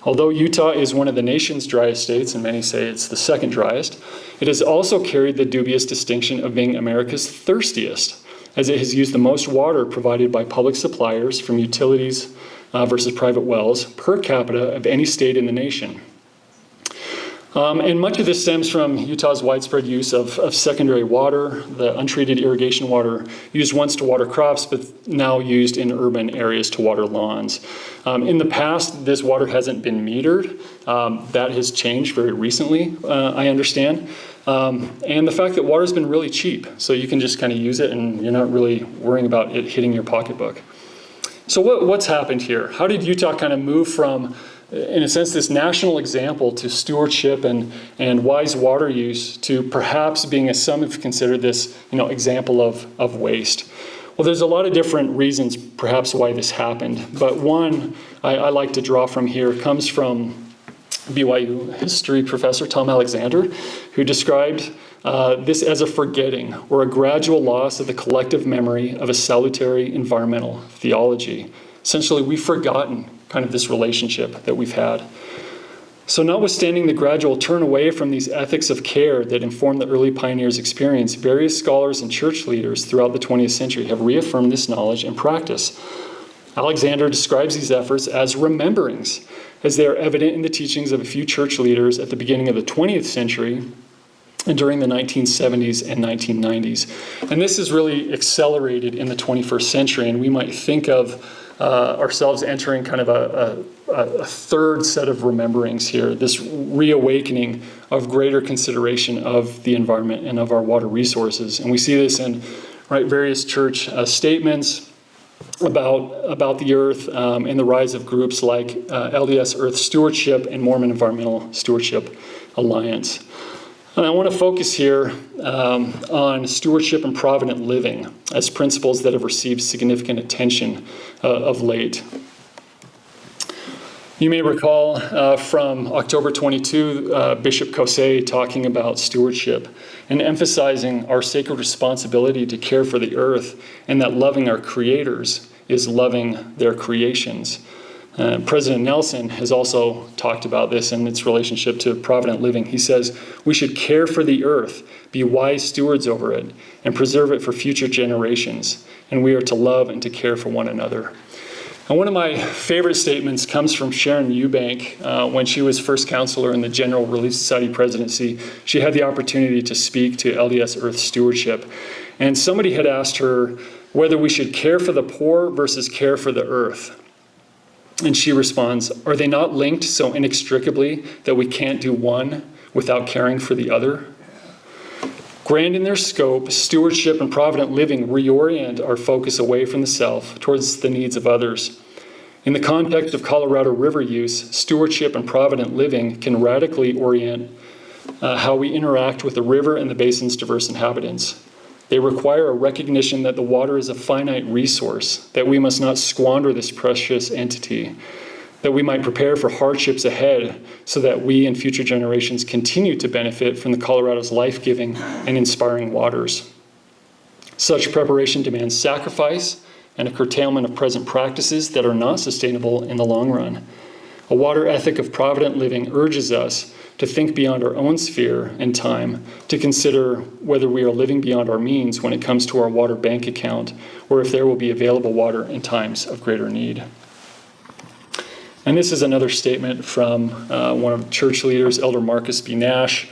Although Utah is one of the nation's driest states, and many say it's the second driest, it has also carried the dubious distinction of being America's thirstiest, as it has used the most water provided by public suppliers from utilities versus private wells per capita of any state in the nation. And much of this stems from Utah's widespread use of secondary water, the untreated irrigation water used once to water crops, but now used in urban areas to water lawns. In the past, this water hasn't been metered. That has changed very recently, I understand. And the fact that water's been really cheap, so you can just kind of use it and you're not really worrying about it hitting your pocketbook. So what's happened here? How did Utah kind of move from, in a sense, this national example to stewardship and wise water use to perhaps being, as some have considered this, example of waste? Well, there's a lot of different reasons perhaps why this happened, but one I like to draw from here comes from BYU history professor Tom Alexander, who described this as a forgetting or a gradual loss of the collective memory of a salutary environmental theology. Essentially, we've forgotten kind of this relationship that we've had. So notwithstanding the gradual turn away from these ethics of care that informed the early pioneers' experience, various scholars and church leaders throughout the 20th century have reaffirmed this knowledge and practice. Alexander describes these efforts as rememberings, as they are evident in the teachings of a few church leaders at the beginning of the 20th century and during the 1970s and 1990s. And this is really accelerated in the 21st century, and we might think of ourselves entering kind of a third set of rememberings here, this reawakening of greater consideration of the environment and of our water resources. And we see this in various church statements about the earth and the rise of groups like LDS Earth Stewardship and Mormon Environmental Stewardship Alliance. And I want to focus here on stewardship and provident living as principles that have received significant attention of late. You may recall from October 22, Bishop Kosei talking about stewardship and emphasizing our sacred responsibility to care for the earth, and that loving our creators is loving their creations. President Nelson has also talked about this in its relationship to provident living. He says, we should care for the earth, be wise stewards over it, and preserve it for future generations. And we are to love and to care for one another. And one of my favorite statements comes from Sharon Eubank. When she was first counselor in the General Relief Society presidency, she had the opportunity to speak to LDS Earth Stewardship. And somebody had asked her whether we should care for the poor versus care for the earth. And she responds, are they not linked so inextricably that we can't do one without caring for the other? Grand in their scope, stewardship and provident living reorient our focus away from the self towards the needs of others. In the context of Colorado River use, stewardship and provident living can radically orient how we interact with the river and the basin's diverse inhabitants. They require a recognition that the water is a finite resource, that we must not squander this precious entity, that we might prepare for hardships ahead so that we and future generations continue to benefit from the Colorado's life-giving and inspiring waters. Such preparation demands sacrifice and a curtailment of present practices that are not sustainable in the long run. A water ethic of provident living urges us to think beyond our own sphere and time, to consider whether we are living beyond our means when it comes to our water bank account, or if there will be available water in times of greater need. And this is another statement from one of the church leaders, Elder Marcus B. Nash.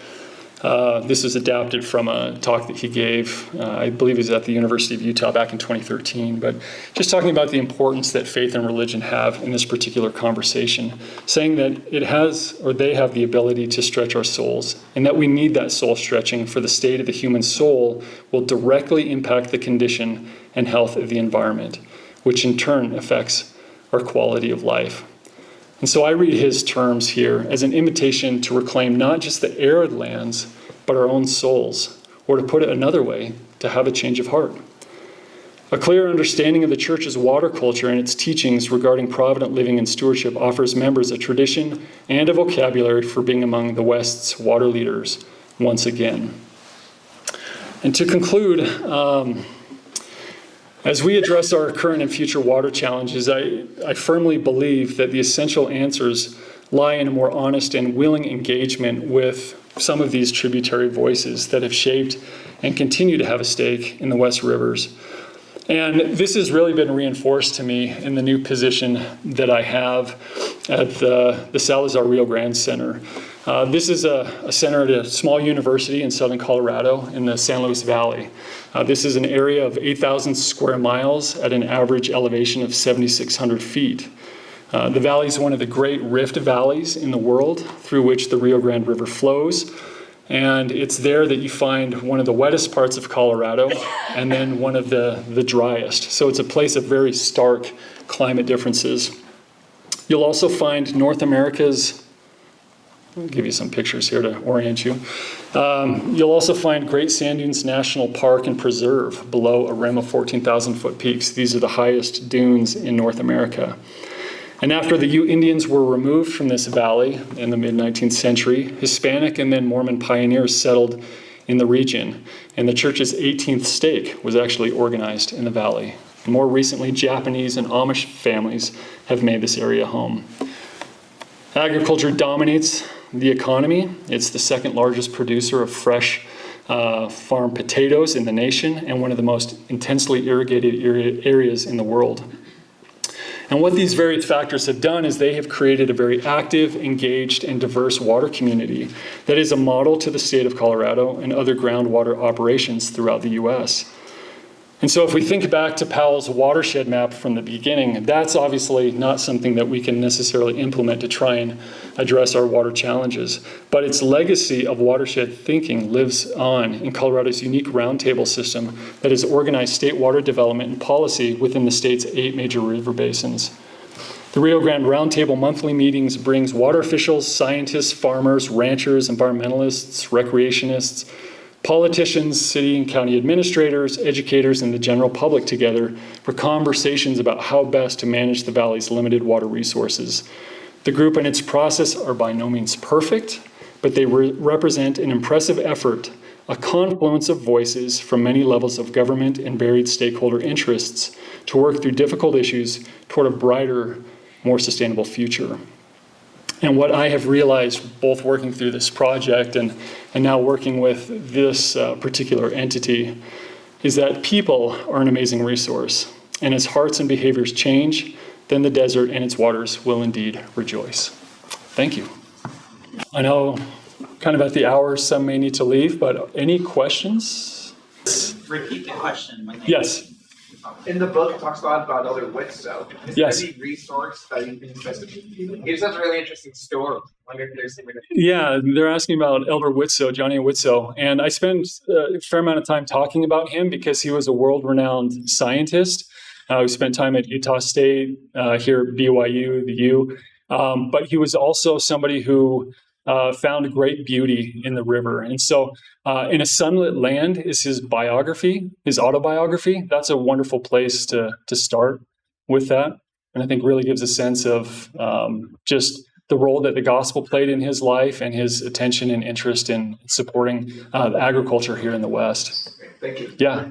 This is adapted from a talk that he gave, I believe it was at the University of Utah back in 2013, but just talking about the importance that faith and religion have in this particular conversation, saying that it has, or they have the ability to stretch our souls, and that we need that soul stretching, for the state of the human soul will directly impact the condition and health of the environment, which in turn affects our quality of life. And so I read his terms here as an invitation to reclaim not just the arid lands, but our own souls, or to put it another way, to have a change of heart. A clear understanding of the church's water culture and its teachings regarding provident living and stewardship offers members a tradition and a vocabulary for being among the West's water leaders once again. And to conclude, as we address our current and future water challenges, I firmly believe that the essential answers lie in a more honest and willing engagement with some of these tributary voices that have shaped and continue to have a stake in the West Rivers. And this has really been reinforced to me in the new position that I have at the Salazar Rio Grande Center. This is a center at a small university in southern Colorado in the San Luis Valley. This is an area of 8,000 square miles at an average elevation of 7,600 feet. The valley is one of the great rift valleys in the world through which the Rio Grande River flows. And it's there that you find one of the wettest parts of Colorado and then one of the driest. So it's a place of very stark climate differences. You'll also find North America's, I'll give you some pictures here to orient you. You'll also find Great Sand Dunes National Park and Preserve below a rim of 14,000 foot peaks. These are the highest dunes in North America. And after the Ute Indians were removed from this valley in the mid-19th century, Hispanic and then Mormon pioneers settled in the region, and the church's 18th stake was actually organized in the valley. And more recently, Japanese and Amish families have made this area home. Agriculture dominates the economy. It's the second largest producer of fresh farm potatoes in the nation and one of the most intensely irrigated areas in the world. And what these various factors have done is they have created a very active, engaged, and diverse water community that is a model to the state of Colorado and other groundwater operations throughout the U.S. And so if we think back to Powell's watershed map from the beginning, that's obviously not something that we can necessarily implement to try and address our water challenges. But its legacy of watershed thinking lives on in Colorado's unique roundtable system that has organized state water development and policy within the state's 8 major river basins. The Rio Grande Roundtable monthly meetings brings water officials, scientists, farmers, ranchers, environmentalists, recreationists, politicians, city and county administrators, educators, and the general public together for conversations about how best to manage the valley's limited water resources. The group and its process are by no means perfect, but they represent an impressive effort, a confluence of voices from many levels of government and varied stakeholder interests to work through difficult issues toward a brighter, more sustainable future. And what I have realized, both working through this project and now working with this particular entity, is that people are an amazing resource. And as hearts and behaviors change, then the desert and its waters will indeed rejoice. Thank you. I know kind of at the hour, some may need to leave, but any questions? Repeat the question. Yes. In the book, it talks a lot about Elder Whitsoe. Is Yes. there any resource that you can specifically? He has a really interesting story. I wonder if there's something. Yeah, they're asking about Elder Whitsoe, Johnny Whitsoe, and I spent a fair amount of time talking about him because he was a world-renowned scientist. We spent time at Utah State, here at BYU, the U, but he was also somebody who found great beauty in the river. And so In a Sunlit Land is his biography, his autobiography. That's a wonderful place to start with that. And I think really gives a sense of just the role that the gospel played in his life and his attention and interest in supporting agriculture here in the West. Thank you. Yeah.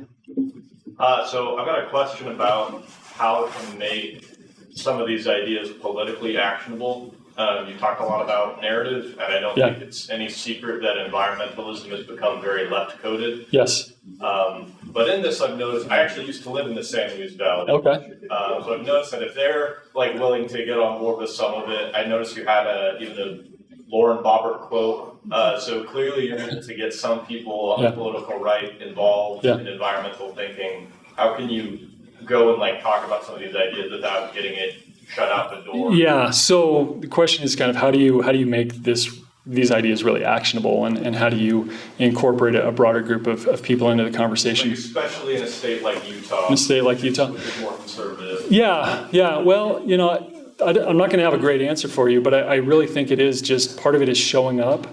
So I've got a question about how to make some of these ideas politically actionable. You talked a lot about narrative, and I don't think it's any secret that environmentalism has become very left-coded. Yes. But in this, I've noticed, I actually used to live in the San Luis Valley. Okay. So I've noticed that if they're willing to get on board with some of it, I noticed you had even the Lauren Boebert quote. So clearly you're able to get some people on the political right involved in environmental thinking. How can you go and talk about some of these ideas without getting it shut out the door? Yeah. So the question is kind of how do you make these ideas really actionable, and how do you incorporate a broader group of people into the conversation? Especially in a state like Utah. In a state like Utah? Which is more conservative. Yeah. Well, I'm not going to have a great answer for you, but I really think it is just part of it is showing up,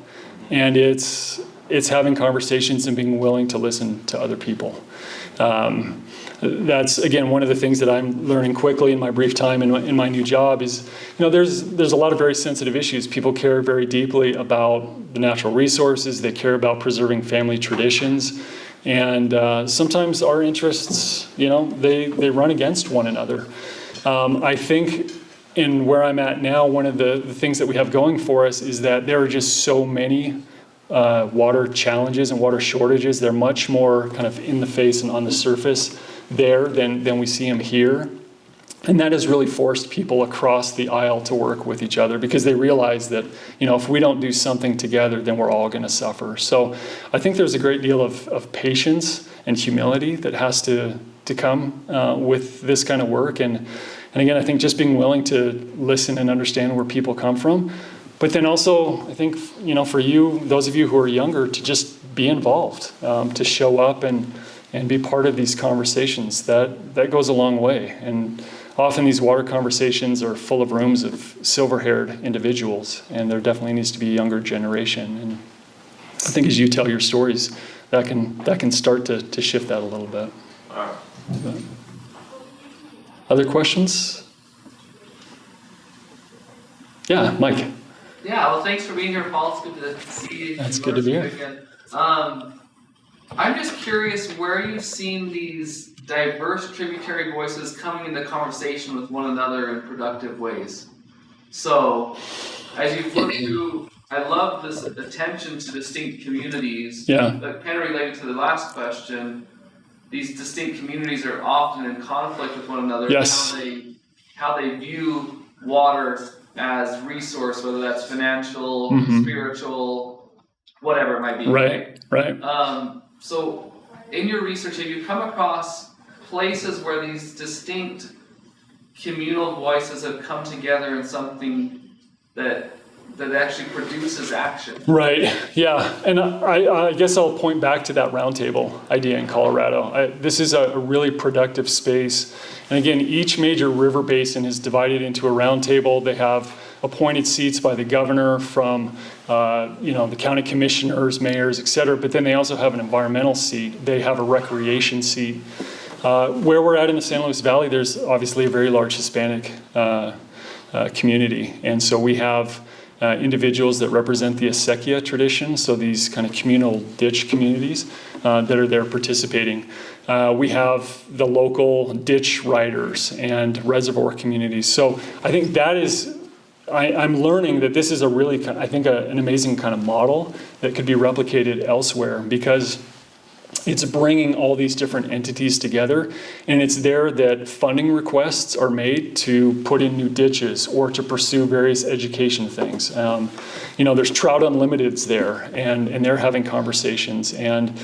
and it's having conversations and being willing to listen to other people. That's, again, one of the things that I'm learning quickly in my brief time in my new job is, there's a lot of very sensitive issues. People care very deeply about the natural resources. They care about preserving family traditions. And sometimes our interests, they run against one another. I think in where I'm at now, one of the things that we have going for us is that there are just so many water challenges and water shortages. They're much more kind of in the face and on the surface there than we see them here. And that has really forced people across the aisle to work with each other because they realize that, if we don't do something together, then we're all going to suffer. So I think there's a great deal of patience and humility that has to come with this kind of work. And again, I think just being willing to listen and understand where people come from. But then also, I think, for you, those of you who are younger, to just be involved, to show up and be part of these conversations. That goes a long way. And often these water conversations are full of rooms of silver-haired individuals, and there definitely needs to be a younger generation. And I think as you tell your stories, that can start to shift that a little bit. But, other questions? Yeah, Mike. Yeah, well, thanks for being here, Paul. It's good to see you. That's good to be here. Again. I'm just curious where you've seen these diverse tributary voices coming into conversation with one another in productive ways. So, as you look through, I love this attention to distinct communities. Yeah. But kind of related to the last question, these distinct communities are often in conflict with one another. Yes. How they view water as resource, whether that's financial, spiritual, whatever it might be. Right. So in your research, have you come across places where these distinct communal voices have come together in something that that actually produces action. Right, yeah. And I guess I'll point back to that roundtable idea in Colorado. This is a really productive space. And again, each major river basin is divided into a roundtable. They have appointed seats by the governor from the county commissioners, mayors, et cetera. But then they also have an environmental seat. They have a recreation seat. Where we're at in the San Luis Valley, there's obviously a very large Hispanic community. And so we have individuals that represent the acequia tradition, so these kind of communal ditch communities that are there participating. We have the local ditch riders and reservoir communities. So I think that is, I'm learning that this is a really, I think, an amazing kind of model that could be replicated elsewhere, because it's bringing all these different entities together, and it's there that funding requests are made to put in new ditches or to pursue various education things. There's Trout Unlimited's there, and they're having conversations, and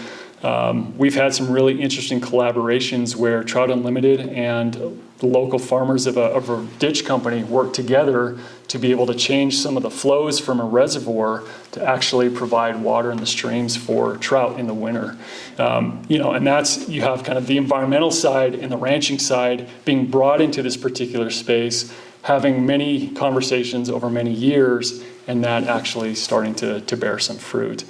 we've had some really interesting collaborations where Trout Unlimited and the local farmers of a ditch company work together to be able to change some of the flows from a reservoir to actually provide water in the streams for trout in the winter. And that's, you have kind of the environmental side and the ranching side being brought into this particular space, having many conversations over many years, and that actually starting to bear some fruit.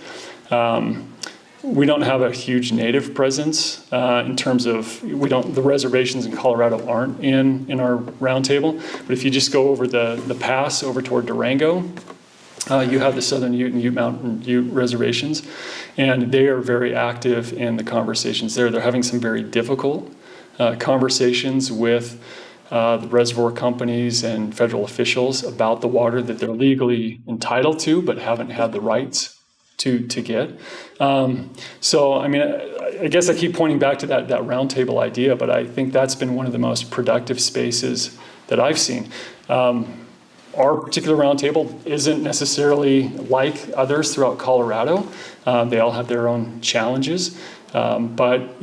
We don't have a huge native presence in terms of, the reservations in Colorado aren't in our roundtable, but if you just go over the pass over toward Durango, you have the Southern Ute and Ute Mountain Ute reservations, and they are very active in the conversations there. They're having some very difficult conversations with the reservoir companies and federal officials about the water that they're legally entitled to but haven't had the rights to get. I guess I keep pointing back to that roundtable idea, but I think that's been one of the most productive spaces that I've seen. Our particular roundtable isn't necessarily like others throughout Colorado. They all have their own challenges. But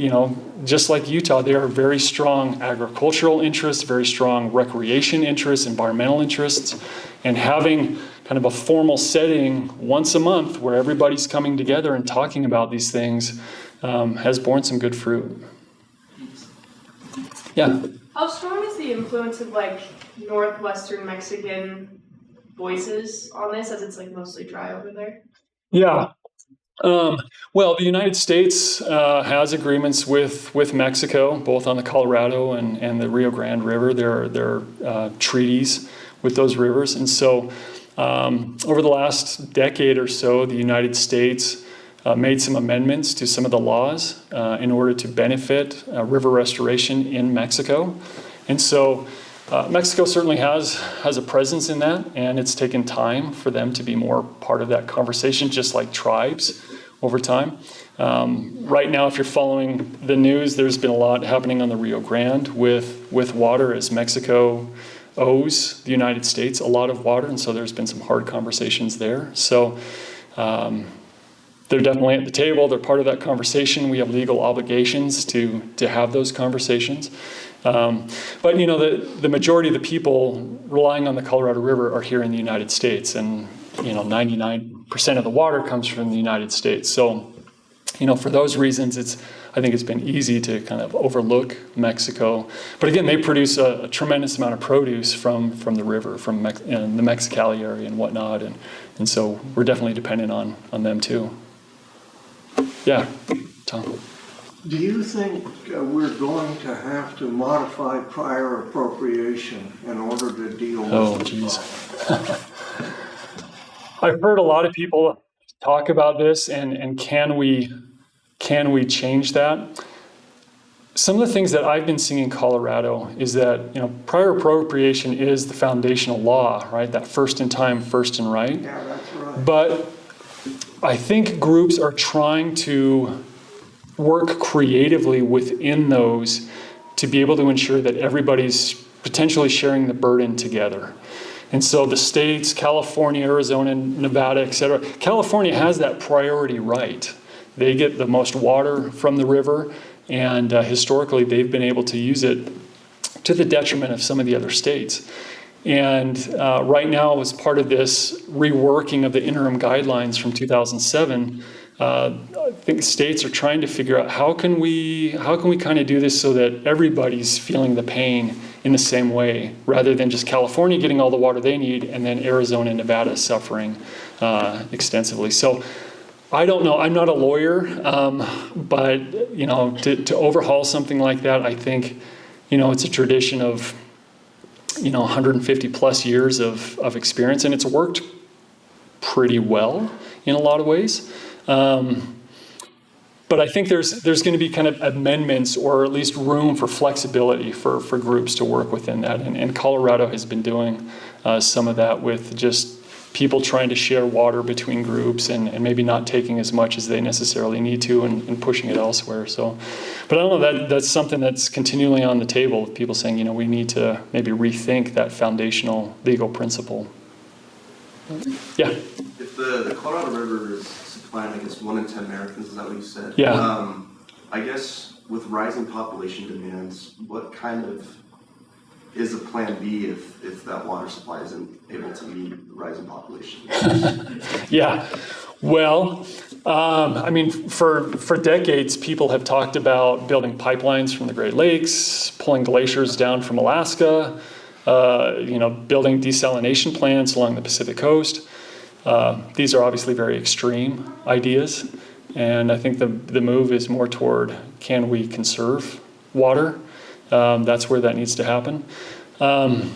just like Utah, they are very strong agricultural interests, very strong recreation interests, environmental interests, and having kind of a formal setting once a month where everybody's coming together and talking about these things has borne some good fruit. Yeah. How strong is the influence of Northwestern Mexican voices on this, as it's mostly dry over there? Yeah. Well, the United States has agreements with Mexico, both on the Colorado and the Rio Grande River. There are treaties with those rivers. And so over the last decade or so, the United States made some amendments to some of the laws in order to benefit river restoration in Mexico. And so Mexico certainly has a presence in that, and it's taken time for them to be more part of that conversation, just like tribes over time. Right now, if you're following the news, there's been a lot happening on the Rio Grande with water, as Mexico owes the United States a lot of water, and so there's been some hard conversations there. So they're definitely at the table. They're part of that conversation. We have legal obligations to have those conversations. But the majority of the people relying on the Colorado River are here in the United States, and 99% of the water comes from the United States. So for those reasons, I think it's been easy to kind of overlook Mexico. But again, they produce a tremendous amount of produce from the river, from the Mexicali area and whatnot, and so we're definitely dependent on them too. Yeah, Tom. Do you think we're going to have to modify prior appropriation in order to deal with geez. I've heard a lot of people talk about this, and can we change that? Some of the things that I've been seeing in Colorado is that prior appropriation is the foundational law, right? That first in time, first in right. Yeah, that's right. But I think groups are trying to work creatively within those to be able to ensure that everybody's potentially sharing the burden together. And so the states, California, Arizona, Nevada, et cetera, California has that priority right. They get the most water from the river, and historically they've been able to use it to the detriment of some of the other states. And right now, as part of this reworking of the interim guidelines from 2007, I think states are trying to figure out how can we kind of do this so that everybody's feeling the pain in the same way, rather than just California getting all the water they need and then Arizona and Nevada suffering extensively. So I don't know. I'm not a lawyer, but to overhaul something like that, I think it's a tradition of 150 plus years of experience, and it's worked pretty well in a lot of ways. But I think there's going to be kind of amendments, or at least room for flexibility for groups to work within that. And Colorado has been doing some of that with just people trying to share water between groups and maybe not taking as much as they necessarily need to and pushing it elsewhere. So, but I don't know, that's something that's continually on the table, people saying, we need to maybe rethink that foundational legal principle. Yeah. If the Colorado River is supplying, I guess, 1 in 10 Americans, is that what you said? Yeah. I guess with rising population demands, what kind of is a plan B if that water supply isn't able to meet the rising population? Yeah. Well, for decades, people have talked about building pipelines from the Great Lakes, pulling glaciers down from Alaska, building desalination plants along the Pacific coast. These are obviously very extreme ideas, and I think the move is more toward, can we conserve water? That's where that needs to happen. I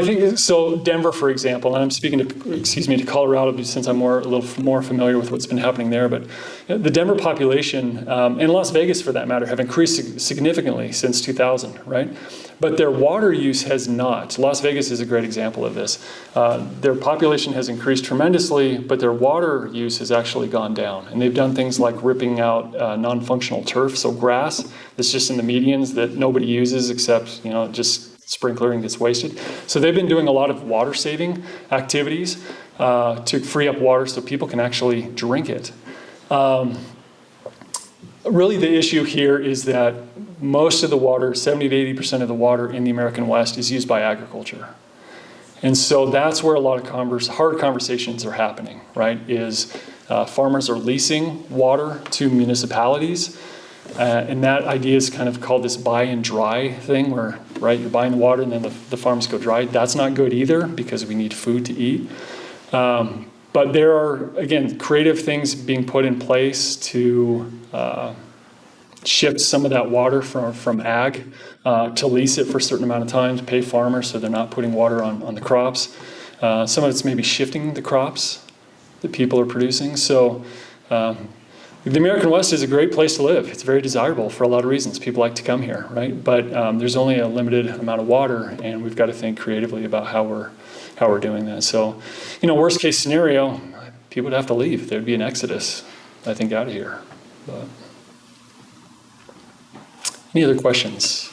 think, so Denver, for example, and I'm speaking to Colorado since I'm a little more familiar with what's been happening there, but the Denver population, and Las Vegas for that matter, have increased significantly since 2000, right? But their water use has not. Las Vegas is a great example of this. Their population has increased tremendously, but their water use has actually gone down. And they've done things like ripping out non-functional turf, so grass that's just in the medians that nobody uses except, just sprinkler gets wasted. So they've been doing a lot of water saving activities to free up water so people can actually drink it. Really the issue here is that most of the water, 70 to 80% of the water in the American West is used by agriculture. And so that's where a lot of hard conversations are happening, right? Farmers are leasing water to municipalities. And that idea is kind of called this buy and dry thing where, right, you're buying the water and then the farms go dry. That's not good either because we need food to eat. But there are, again, creative things being put in place to shift some of that water from ag to lease it for a certain amount of time, to pay farmers so they're not putting water on the crops. Some of it's maybe shifting the crops that people are producing. So the American West is a great place to live. It's very desirable for a lot of reasons. People like to come here, right? But there's only a limited amount of water, and we've got to think creatively about how we're doing that. So, worst case scenario, people would have to leave. There'd be an exodus, I think, out of here. But any other questions?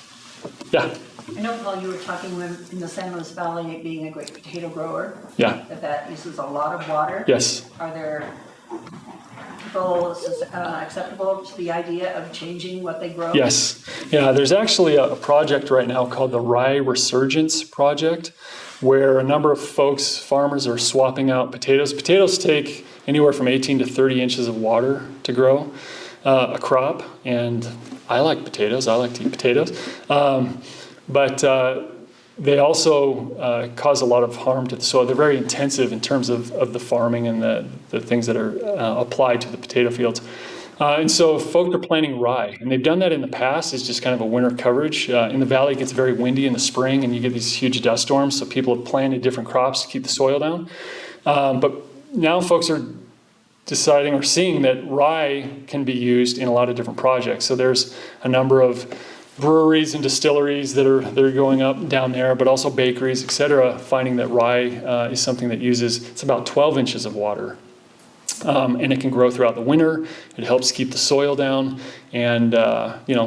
Yeah. I know, Paul, you were talking in the San Luis Valley being a great potato grower. Yeah. That uses a lot of water. Yes. Are there people acceptable to the idea of changing what they grow? Yes. Yeah, there's actually a project right now called the Rye Resurgence Project, where a number of farmers are swapping out potatoes. Potatoes take anywhere from 18 to 30 inches of water to grow a crop, and I like potatoes. I like to eat potatoes. But they also cause a lot of harm to the soil. They're very intensive in terms of the farming and the things that are applied to the potato fields. And so folks are planting rye, and they've done that in the past. It's just kind of a winter coverage. In the valley, it gets very windy in the spring, and you get these huge dust storms, so people have planted different crops to keep the soil down. But now folks are deciding or seeing that rye can be used in a lot of different projects. So there's a number of breweries and distilleries that are going up down there, but also bakeries, et cetera, finding that rye is something that it's about 12 inches of water. And it can grow throughout the winter. It helps keep the soil down. And,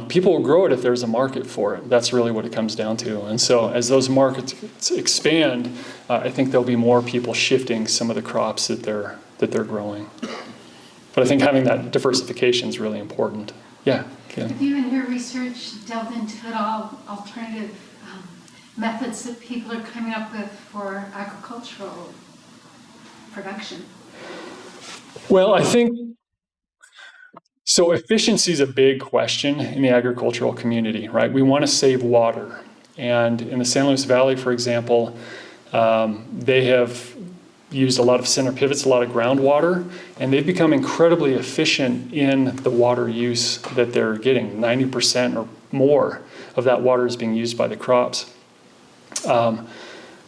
people will grow it if there's a market for it. That's really what it comes down to. And so as those markets expand, I think there'll be more people shifting some of the crops that they're growing. But I think having that diversification is really important. Yeah. Have you in your research delved into at all alternative methods that people are coming up with for agricultural production? Well, I think so. Efficiency is a big question in the agricultural community, right? We want to save water. And in the San Luis Valley, for example, they have used a lot of center pivots, a lot of groundwater, and they've become incredibly efficient in the water use that they're getting. 90% or more of that water is being used by the crops.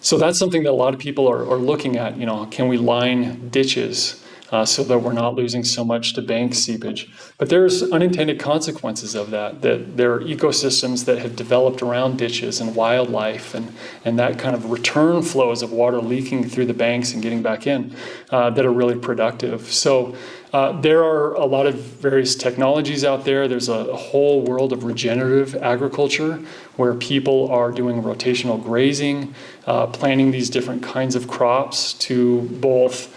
So that's something that a lot of people are looking at. Can we line ditches so that we're not losing so much to bank seepage? But there's unintended consequences of that there are ecosystems that have developed around ditches and wildlife and that kind of return flows of water leaking through the banks and getting back in that are really productive. So there are a lot of various technologies out there. There's a whole world of regenerative agriculture where people are doing rotational grazing, planting these different kinds of crops to both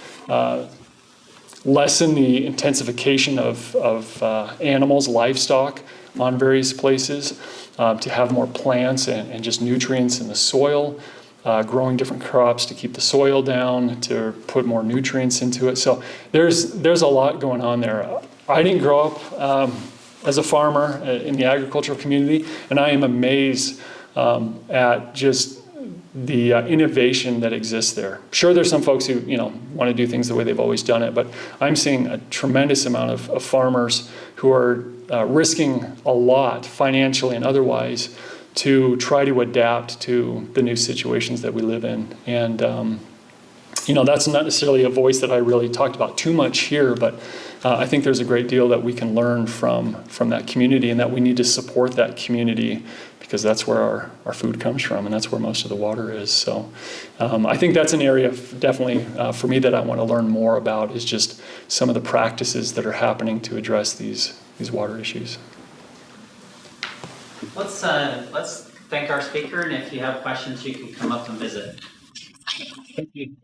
lessen the intensification of animals, livestock on various places, to have more plants and just nutrients in the soil, growing different crops to keep the soil down, to put more nutrients into it. So there's a lot going on there. I didn't grow up as a farmer in the agricultural community, and I am amazed at just the innovation that exists there. Sure, there's some folks who want to do things the way they've always done it, but I'm seeing a tremendous amount of farmers who are risking a lot financially and otherwise to try to adapt to the new situations that we live in. And that's not necessarily a voice that I really talked about too much here, but I think there's a great deal that we can learn from that community, and that we need to support that community, because that's where our food comes from, and that's where most of the water is. So I think that's an area definitely for me that I want to learn more about, is just some of the practices that are happening to address these water issues. Let's thank our speaker, and if you have questions, you can come up and visit. Thank you.